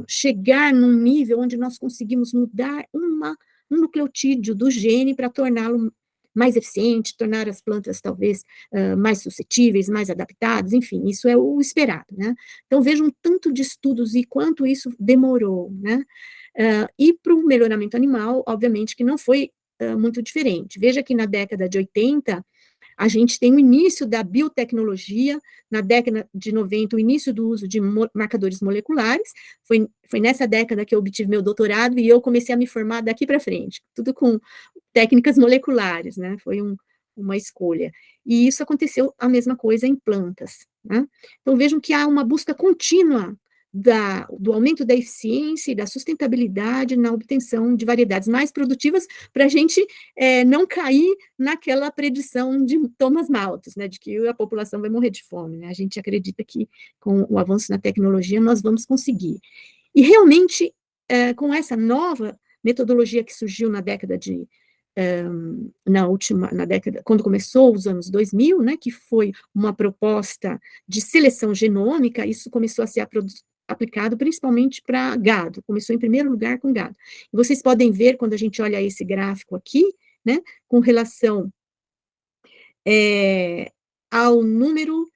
chegar num nível onde nós conseguimos mudar um nucleotídeo do gene para torná-lo mais eficiente, tornar as plantas talvez mais suscetíveis, mais adaptadas, enfim, isso é o esperado, né? Então, vejam tanto de estudos e quanto isso demorou, né? E para o melhoramento animal, obviamente que não foi muito diferente. Veja que na década de 80, a gente tem o início da biotecnologia, na década de 90, o início do uso de marcadores moleculares, foi nessa década que eu obtive meu doutorado e eu comecei a me formar daqui para frente, tudo com técnicas moleculares, né? Foi uma escolha. E isso aconteceu a mesma coisa em plantas, né? Então, vejam que há uma busca contínua do aumento da eficiência e da sustentabilidade na obtenção de variedades mais produtivas, para a gente não cair naquela predição de Thomas Malthus, né, de que a população vai morrer de fome, né? A gente acredita que, com o avanço na tecnologia, nós vamos conseguir. E, realmente, com essa nova metodologia que surgiu na década quando começou os anos 2000, né, que foi uma proposta de seleção genômica, isso começou a ser aplicado principalmente para gado, começou em primeiro lugar com gado. E vocês podem ver, quando a gente olha esse gráfico aqui, né, com relação ao número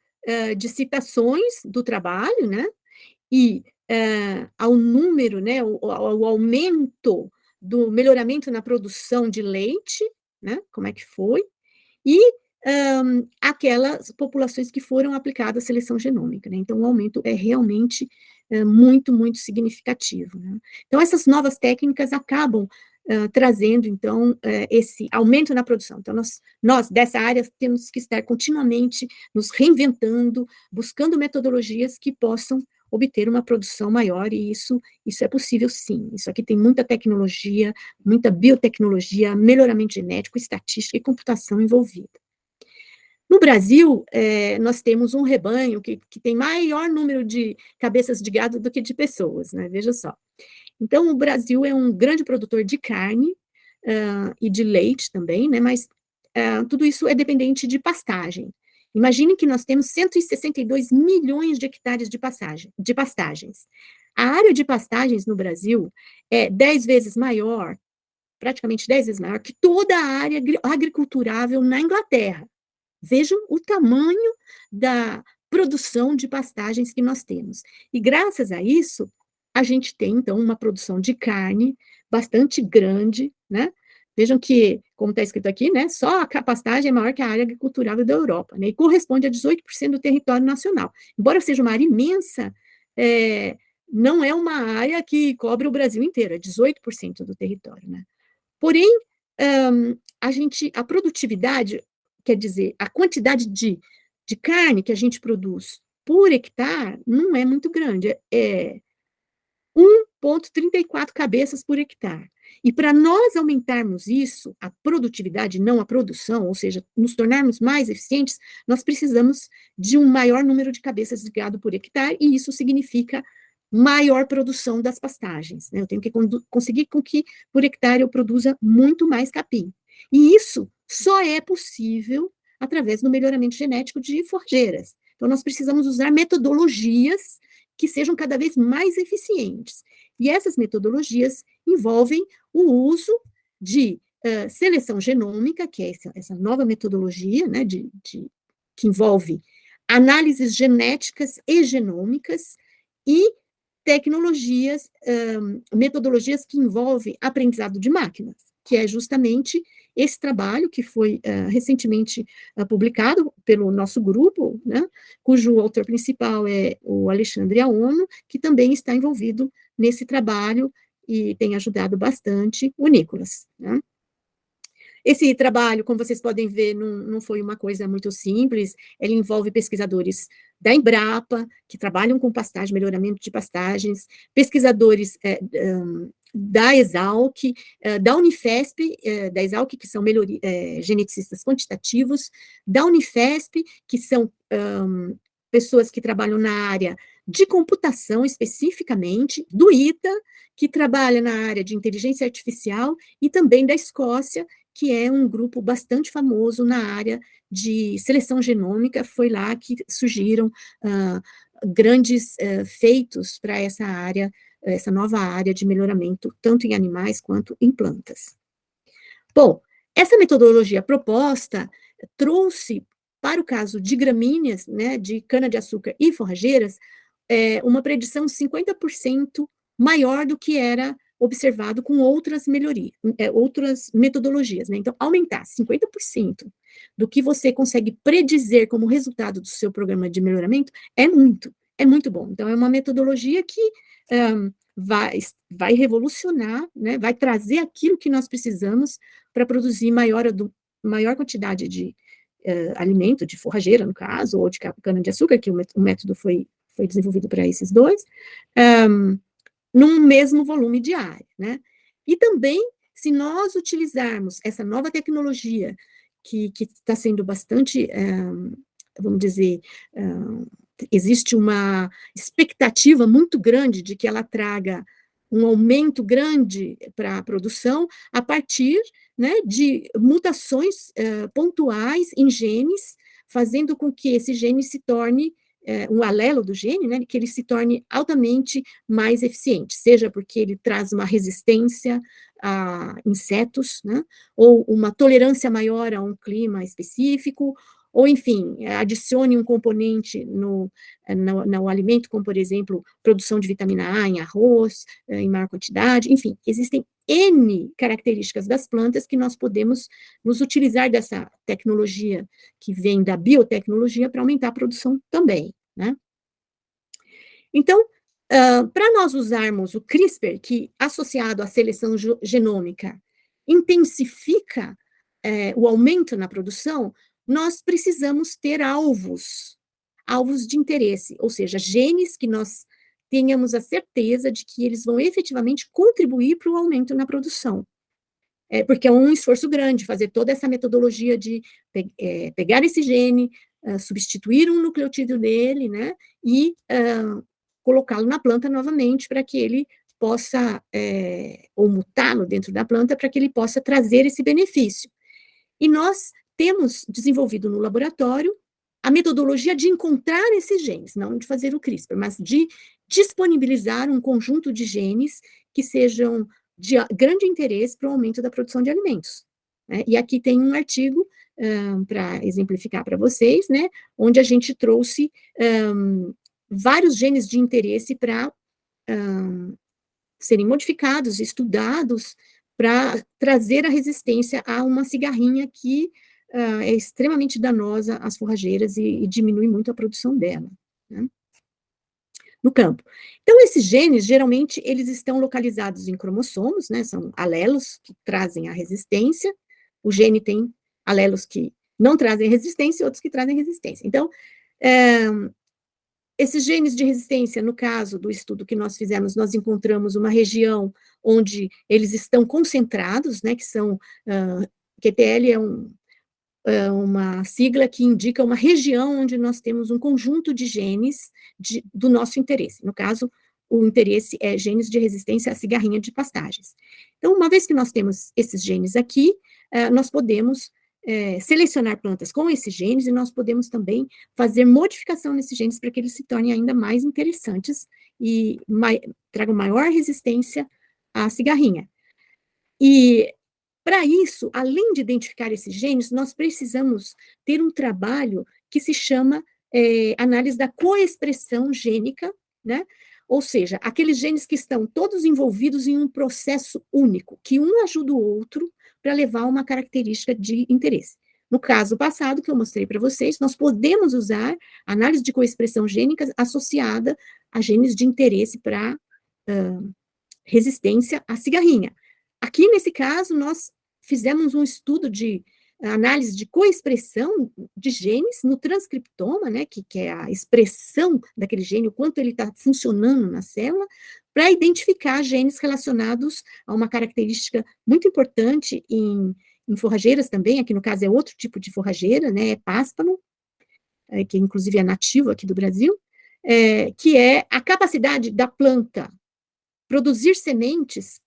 de citações do trabalho, né, e ao número, né, ao aumento do melhoramento na produção de leite, né, como é que foi, e aquelas populações que foram aplicadas à seleção genômica, né? Então, o aumento é realmente muito, muito significativo, né? Então, essas novas técnicas acabam trazendo, então, esse aumento na produção. Então, nós, dessa área, temos que estar continuamente nos reinventando, buscando metodologias que possam obter uma produção maior, e isso é possível, sim. Isso aqui tem muita tecnologia, muita biotecnologia, melhoramento genético, estatística e computação envolvida. No Brasil, nós temos um rebanho que tem maior número de cabeças de gado do que de pessoas, né? Veja só. Então, o Brasil é um grande produtor de carne e de leite também, né? Mas tudo isso é dependente de pastagem. Imaginem que nós temos 162 milhões de hectares de pastagens. A área de pastagens no Brasil é 10 vezes maior, praticamente 10 vezes maior, que toda a área agriculturável na Inglaterra. Vejam o tamanho da produção de pastagens que nós temos. E graças a isso, a gente tem, então, uma produção de carne bastante grande, né? Vejam que, como está escrito aqui, né, só a pastagem é maior que a área agriculturável da Europa, né, e corresponde a 18% do território nacional. Embora seja uma área imensa, não é uma área que cobre o Brasil inteiro, é 18% do território, né. Porém, a produtividade, quer dizer, a quantidade de carne que a gente produz por hectare não é muito grande, é 1,34 cabeças por hectare. E para nós aumentarmos isso, a produtividade, não a produção, ou seja, nos tornarmos mais eficientes, nós precisamos de um maior número de cabeças de gado por hectare, e isso significa maior produção das pastagens, né? Eu tenho que conseguir com que, por hectare, eu produza muito mais capim. E isso só é possível através do melhoramento genético de forrageiras. Então, nós precisamos usar metodologias que sejam cada vez mais eficientes. E essas metodologias envolvem o uso de seleção genômica, que é essa nova metodologia, né, que envolve análises genéticas e genômicas, e tecnologias, metodologias que envolvem aprendizado de máquinas, que é justamente esse trabalho que foi recentemente publicado pelo nosso grupo, né, cujo autor principal é o Alexandre Aono, que também está envolvido nesse trabalho e tem ajudado bastante o Nicolas, né. Esse trabalho, como vocês podem ver, não foi uma coisa muito simples, ele envolve pesquisadores da Embrapa, que trabalham com pastagem, melhoramento de pastagens, pesquisadores da Exalc, da Unifesp, da Exalc, que são geneticistas quantitativos, da Unifesp, que são pessoas que trabalham na área de computação especificamente, do ITA, que trabalha na área de inteligência artificial, e também da Escócia, que é um grupo bastante famoso na área de seleção genômica. Foi lá que surgiram grandes feitos para essa área, essa nova área de melhoramento, tanto em animais quanto em plantas. Bom, essa metodologia proposta trouxe, para o caso de gramíneas, né, de cana-de-açúcar e forrageiras, uma predição 50% maior do que era observado com outras melhorias, outras metodologias, né? Então, aumentar 50% do que você consegue predizer como resultado do seu programa de melhoramento é muito bom. Então, é uma metodologia que vai revolucionar, né? Vai trazer aquilo que nós precisamos para produzir maior quantidade de alimento, de forrageira, no caso, ou de cana-de-açúcar, que o método foi desenvolvido para esses dois, num mesmo volume de área, né? E também, se nós utilizarmos essa nova tecnologia, que está sendo bastante, vamos dizer, existe uma expectativa muito grande de que ela traga um aumento grande para a produção, a partir, né, de mutações pontuais em genes, fazendo com que esse gene se torne um alelo do gene, né, que ele se torne altamente mais eficiente, seja porque ele traz uma resistência a insetos, né, ou uma tolerância maior a um clima específico, ou, enfim, adicione um componente no alimento, como, por exemplo, produção de vitamina A em arroz, em maior quantidade, enfim, existem N características das plantas que nós podemos nos utilizar dessa tecnologia que vem da biotecnologia para aumentar a produção também, né? Então, para nós usarmos o CRISPR, que associado à seleção genômica intensifica o aumento na produção, nós precisamos ter alvos de interesse, ou seja, genes que nós tenhamos a certeza de que eles vão efetivamente contribuir para o aumento na produção. Porque é um esforço grande fazer toda essa metodologia de pegar esse gene, substituir um nucleotídeo dele, né, e colocá-lo na planta novamente para que ele possa, ou mutá-lo dentro da planta para que ele possa trazer esse benefício. E nós temos desenvolvido no laboratório a metodologia de encontrar esses genes, não de fazer o CRISPR, mas de disponibilizar um conjunto de genes que sejam de grande interesse para o aumento da produção de alimentos, né? E aqui tem um artigo para exemplificar para vocês, né, onde a gente trouxe vários genes de interesse para serem modificados, estudados, para trazer a resistência a uma cigarrinha que é extremamente danosa às forrageiras e diminui muito a produção dela, né, no campo. Então, esses genes, geralmente, eles estão localizados em cromossomos, né, são alelos que trazem a resistência. O gene tem alelos que não trazem resistência e outros que trazem resistência. Então, esses genes de resistência, no caso do estudo que nós fizemos, nós encontramos uma região onde eles estão concentrados, né, que são, QTL é uma sigla que indica uma região onde nós temos um conjunto de genes do nosso interesse. No caso, o interesse é genes de resistência à cigarrinha de pastagens. Então, uma vez que nós temos esses genes aqui, nós podemos selecionar plantas com esses genes e nós podemos também fazer modificação nesses genes para que eles se tornem ainda mais interessantes e tragam maior resistência à cigarrinha. E, para isso, além de identificar esses genes, nós precisamos ter um trabalho que se chama análise da coexpressão gênica, né? Ou seja, aqueles genes que estão todos envolvidos em um processo único, que um ajuda o outro para levar uma característica de interesse. No caso passado, que eu mostrei para vocês, nós podemos usar análise de coexpressão gênica associada a genes de interesse para resistência à cigarrinha. Aqui, nesse caso, nós fizemos um estudo de análise de coexpressão de genes no transcriptoma, né, que é a expressão daquele gene, o quanto ele está funcionando na célula, para identificar genes relacionados a uma característica muito importante em forrageiras também, aqui no caso é outro tipo de forrageira, né, é páspano, que inclusive é nativo aqui do Brasil, que é a capacidade da planta produzir sementes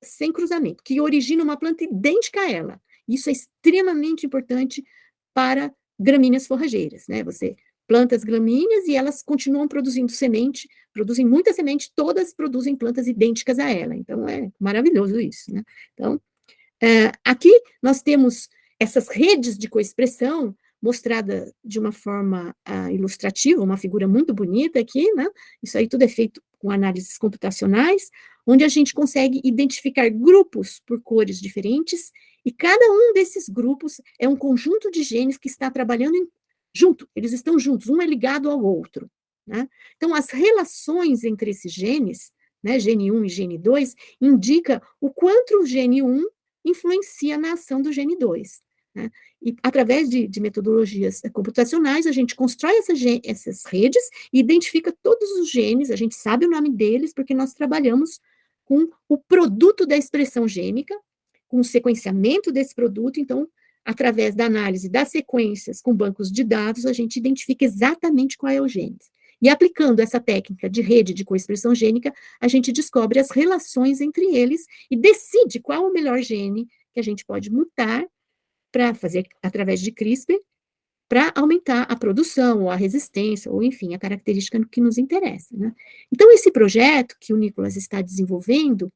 sem cruzamento, que originam uma planta idêntica a ela. Isso é extremamente importante para gramíneas forrageiras, né? Você planta as gramíneas e elas continuam produzindo semente, produzem muita semente, todas produzem plantas idênticas a ela. Então, é maravilhoso isso, né? Então, aqui nós temos essas redes de coexpressão mostrada de uma forma ilustrativa, uma figura muito bonita aqui, né? Isso aí tudo é feito com análises computacionais, onde a gente consegue identificar grupos por cores diferentes, e cada um desses grupos é um conjunto de genes que está trabalhando junto, eles estão juntos, um é ligado ao outro, né? Então, as relações entre esses genes, né, gene 1 e gene 2, indica o quanto o gene 1 influencia na ação do gene 2, né? E, através de metodologias computacionais, a gente constrói essas redes e identifica todos os genes, a gente sabe o nome deles, porque nós trabalhamos com o produto da expressão gênica, com o sequenciamento desse produto. Então, através da análise das sequências com bancos de dados, a gente identifica exatamente qual é o gene. E aplicando essa técnica de rede de coexpressão gênica, a gente descobre as relações entre eles e decide qual o melhor gene que a gente pode mutar para fazer através de CRISPR, para aumentar a produção, ou a resistência, ou enfim, a característica que nos interessa, né? Então, esse projeto que o Nicolas está desenvolvendo,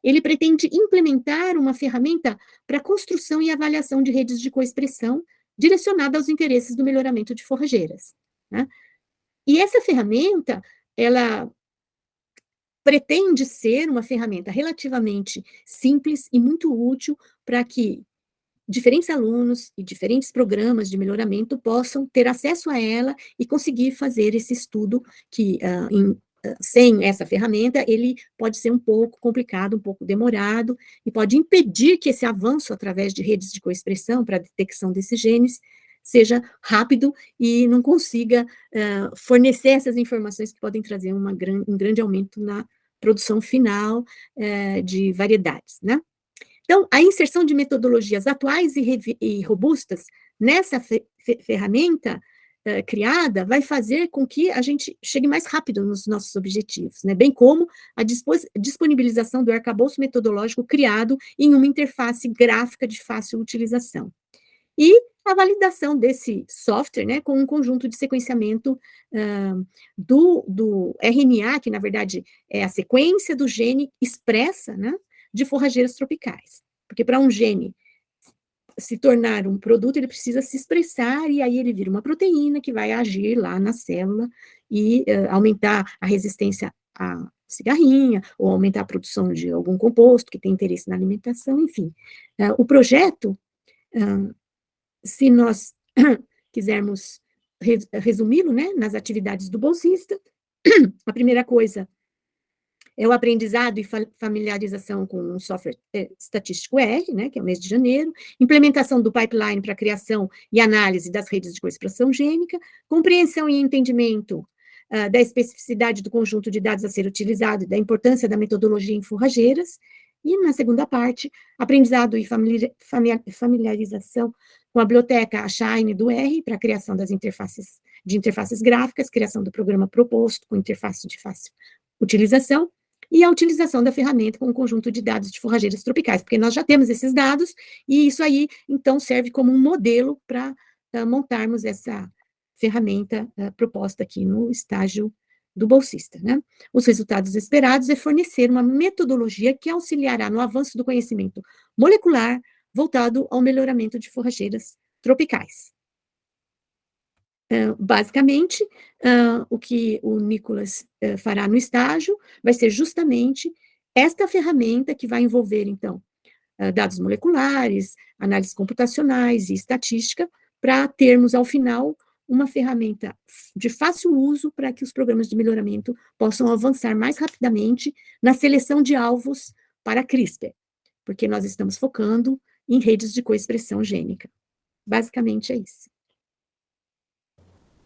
ele pretende implementar uma ferramenta para construção e avaliação de redes de coexpressão direcionada aos interesses do melhoramento de forrageiras, né? E essa ferramenta, ela pretende ser uma ferramenta relativamente simples e muito útil para que diferentes alunos e diferentes programas de melhoramento possam ter acesso a ela e conseguir fazer esse estudo que, sem essa ferramenta, ele pode ser um pouco complicado, um pouco demorado, e pode impedir que esse avanço através de redes de coexpressão para a detecção desses genes seja rápido e não consiga fornecer essas informações que podem trazer um grande aumento na produção final de variedades, né? Então, a inserção de metodologias atuais e robustas nessa ferramenta criada vai fazer com que a gente chegue mais rápido nos nossos objetivos, né? Bem como a disponibilização do arcabouço metodológico criado em uma interface gráfica de fácil utilização. E a validação desse software, né, com um conjunto de sequenciamento do RNA, que na verdade é a sequência do gene expressa, né, de forrageiras tropicais. Porque para um gene se tornar um produto, ele precisa se expressar, e aí ele vira uma proteína que vai agir lá na célula e aumentar a resistência à cigarrinha, ou aumentar a produção de algum composto que tem interesse na alimentação, enfim. O projeto, se nós quisermos resumi-lo, né, nas atividades do bolsista, a primeira coisa é o aprendizado e familiarização com o software estatístico R, né, que é o mês de janeiro, implementação do pipeline para criação e análise das redes de coexpressão gênica, compreensão e entendimento da especificidade do conjunto de dados a ser utilizado e da importância da metodologia em forrageiras, e, na segunda parte, aprendizado e familiarização com a biblioteca Shine do R para a criação das interfaces gráficas, criação do programa proposto com interface de fácil utilização, e a utilização da ferramenta com um conjunto de dados de forrageiras tropicais, porque nós já temos esses dados, e isso aí, então, serve como um modelo para montarmos essa ferramenta proposta aqui no estágio do bolsista, né? Os resultados esperados é fornecer uma metodologia que auxiliará no avanço do conhecimento molecular voltado ao melhoramento de forrageiras tropicais. Basicamente, o que o Nicolas fará no estágio vai ser justamente esta ferramenta que vai envolver, então, dados moleculares, análises computacionais e estatística, para termos, ao final, uma ferramenta de fácil uso para que os programas de melhoramento possam avançar mais rapidamente na seleção de alvos para a CRISPR, porque nós estamos focando em redes de coexpressão gênica. Basicamente é isso.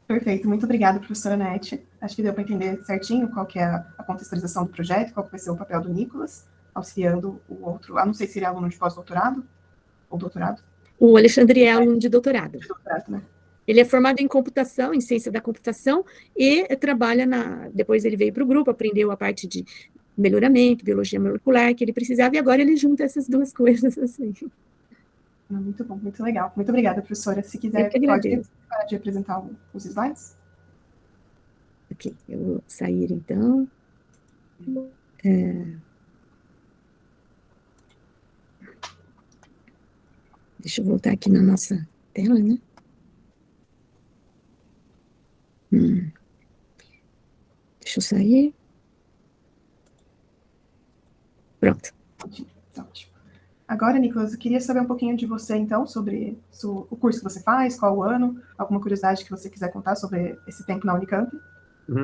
Perfeito, muito obrigada, professora Nete. Acho que deu para entender certinho qual que é a contextualização do projeto, qual que vai ser o papel do Nicolas, auxiliando o outro, não sei se ele é aluno de pós-doutorado ou doutorado. O Alexandre é aluno de doutorado. De doutorado, né? Ele é formado em computação, em ciência da computação, e trabalha depois ele veio para o grupo, aprendeu a parte de melhoramento, biologia molecular, que ele precisava, e agora ele junta essas duas coisas, assim. Muito bom, muito legal. Muito obrigada, professora. Se quiser, pode parar de apresentar os slides. Ok, eu vou sair, então. Deixa eu voltar aqui na nossa tela, né? Deixa eu sair. Pronto. Ótimo. Agora, Nicolas, eu queria saber um pouquinho de você, então, sobre o curso que você faz, qual o ano, alguma curiosidade que você quiser contar sobre esse tempo na Unicamp.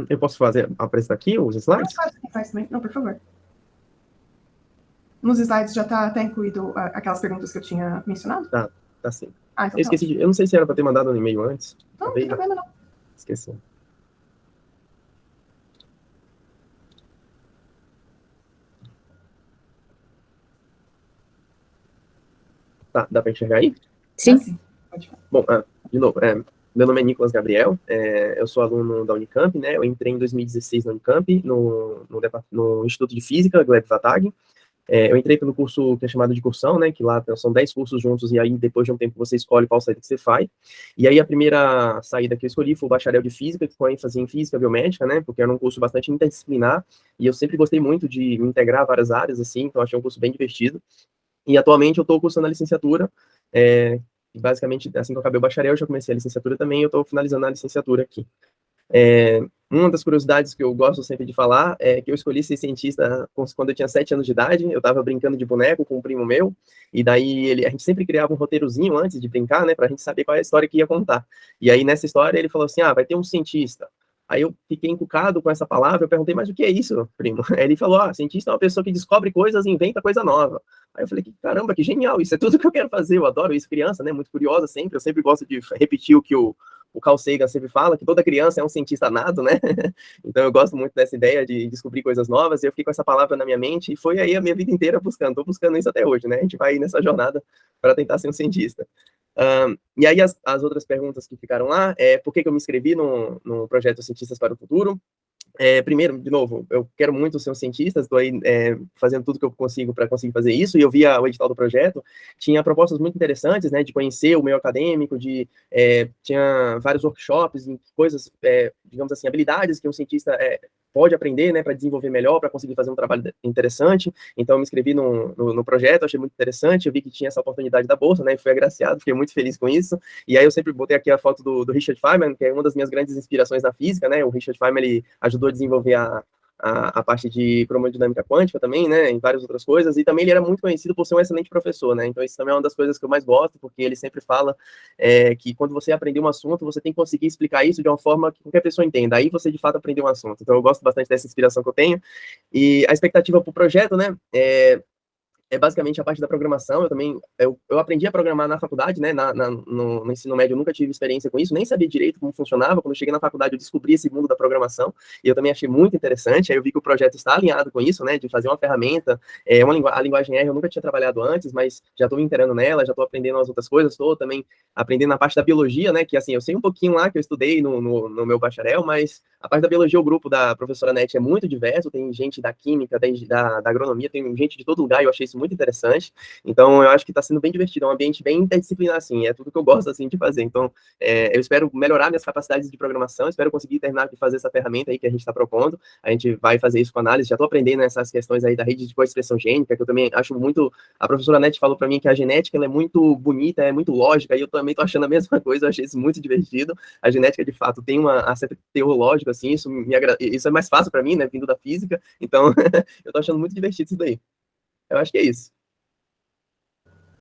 Eu posso apresentar aqui os slides? Não, por favor. Nos slides já está incluído aquelas perguntas que eu tinha mencionado? Tá sim. Então eu esqueci eu não sei se era para ter mandado um e-mail antes. Não tem problema, não. Esqueci. Tá, dá para enxergar aí? Sim. Sim. Pode falar. Bom, de novo, meu nome é Nicolas Gabriel, eu sou aluno da Unicamp, né? Eu entrei em 2016 na Unicamp, no Instituto de Física, Gleb Vatag. Eu entrei pelo curso que é chamado de cursão, né? Que lá são 10 cursos juntos, e aí depois de um tempo você escolhe qual saída que você faz. E aí a primeira saída que eu escolhi foi o bacharel de Física, com ênfase em Física Biomédica, né? Porque era um curso bastante interdisciplinar, e eu sempre gostei muito de me integrar várias áreas, assim, então achei um curso bem divertido. E atualmente eu estou cursando a licenciatura, basicamente, assim que eu acabei o bacharel, eu já comecei a licenciatura também, eu estou finalizando a licenciatura aqui. Uma das curiosidades que eu gosto sempre de falar é que eu escolhi ser cientista quando eu tinha 7 anos de idade. Eu estava brincando de boneco com um primo meu, e daí a gente sempre criava um roteirozinho antes de brincar, né, para a gente saber qual é a história que ia contar. E aí, nessa história, ele falou assim, vai ter um cientista. Aí eu fiquei encucado com essa palavra, eu perguntei, mas o que é isso, primo? Aí ele falou, cientista é uma pessoa que descobre coisas e inventa coisa nova. Aí eu falei, caramba, que genial, isso é tudo que eu quero fazer, eu adoro isso, criança, né, muito curiosa sempre, eu sempre gosto de repetir o que o Carl Sagan sempre fala, que toda criança é um cientista nato, né? Então eu gosto muito dessa ideia de descobrir coisas novas, e eu fiquei com essa palavra na minha mente, e foi aí a minha vida inteira estou buscando isso até hoje, né? A gente vai aí nessa jornada para tentar ser um cientista. E aí as outras perguntas que ficaram lá, por que eu me inscrevi no projeto Cientistas para o Futuro? Primeiro, de novo, eu quero muito ser um cientista, estou aí fazendo tudo que eu consigo para conseguir fazer isso, e eu vi o edital do projeto, tinha propostas muito interessantes, né, de conhecer o meio acadêmico, tinha vários workshops, coisas, digamos assim, habilidades que um cientista pode aprender, né, para desenvolver melhor, para conseguir fazer um trabalho interessante. Então, eu me inscrevi no projeto, achei muito interessante, eu vi que tinha essa oportunidade da bolsa, né, e fui agraciado, fiquei muito feliz com isso. E aí eu sempre botei aqui a foto do Richard Feynman, que é uma das minhas grandes inspirações na física, né, o Richard Feynman, ele ajudou a desenvolver a parte de cromodinâmica quântica também, né, em várias outras coisas, e também ele era muito conhecido por ser um excelente professor, né, então isso também é uma das coisas que eu mais gosto, porque ele sempre fala que quando você aprender um assunto, você tem que conseguir explicar isso de uma forma que qualquer pessoa entenda, aí você de fato aprendeu um assunto. Então eu gosto bastante dessa inspiração que eu tenho, e a expectativa para o projeto, né, é basicamente a parte da programação. Eu aprendi a programar na faculdade, né, no ensino médio eu nunca tive experiência com isso, nem sabia direito como funcionava. Quando eu cheguei na faculdade eu descobri esse mundo da programação, e eu também achei muito interessante. Aí eu vi que o projeto está alinhado com isso, né, de fazer uma ferramenta, a linguagem R eu nunca tinha trabalhado antes, mas já estou me inteirando nela, já estou aprendendo as outras coisas, estou também aprendendo a parte da biologia, né, que assim, eu sei um pouquinho lá, que eu estudei no meu bacharel, mas A parte da biologia, o grupo da professora Nete é muito diverso, tem gente da química, da agronomia, tem gente de todo lugar, e eu achei isso muito interessante. Então, eu acho que está sendo bem divertido, é um ambiente bem interdisciplinar, assim, é tudo que eu gosto, assim, de fazer. Então, eu espero melhorar minhas capacidades de programação, espero conseguir terminar de fazer essa ferramenta aí que a gente está propondo. A gente vai fazer isso com análise, já estou aprendendo essas questões aí da rede de coexpressão gênica, que eu também acho muito... A professora Nete falou para mim que a genética ela é muito bonita, é muito lógica, e eu também estou achando a mesma coisa, eu achei isso muito divertido. A genética, de fato, tem um acerto teológico, assim, isso é mais fácil para mim, né, vindo da física, então eu tô achando muito divertido isso daí. Eu acho que é isso.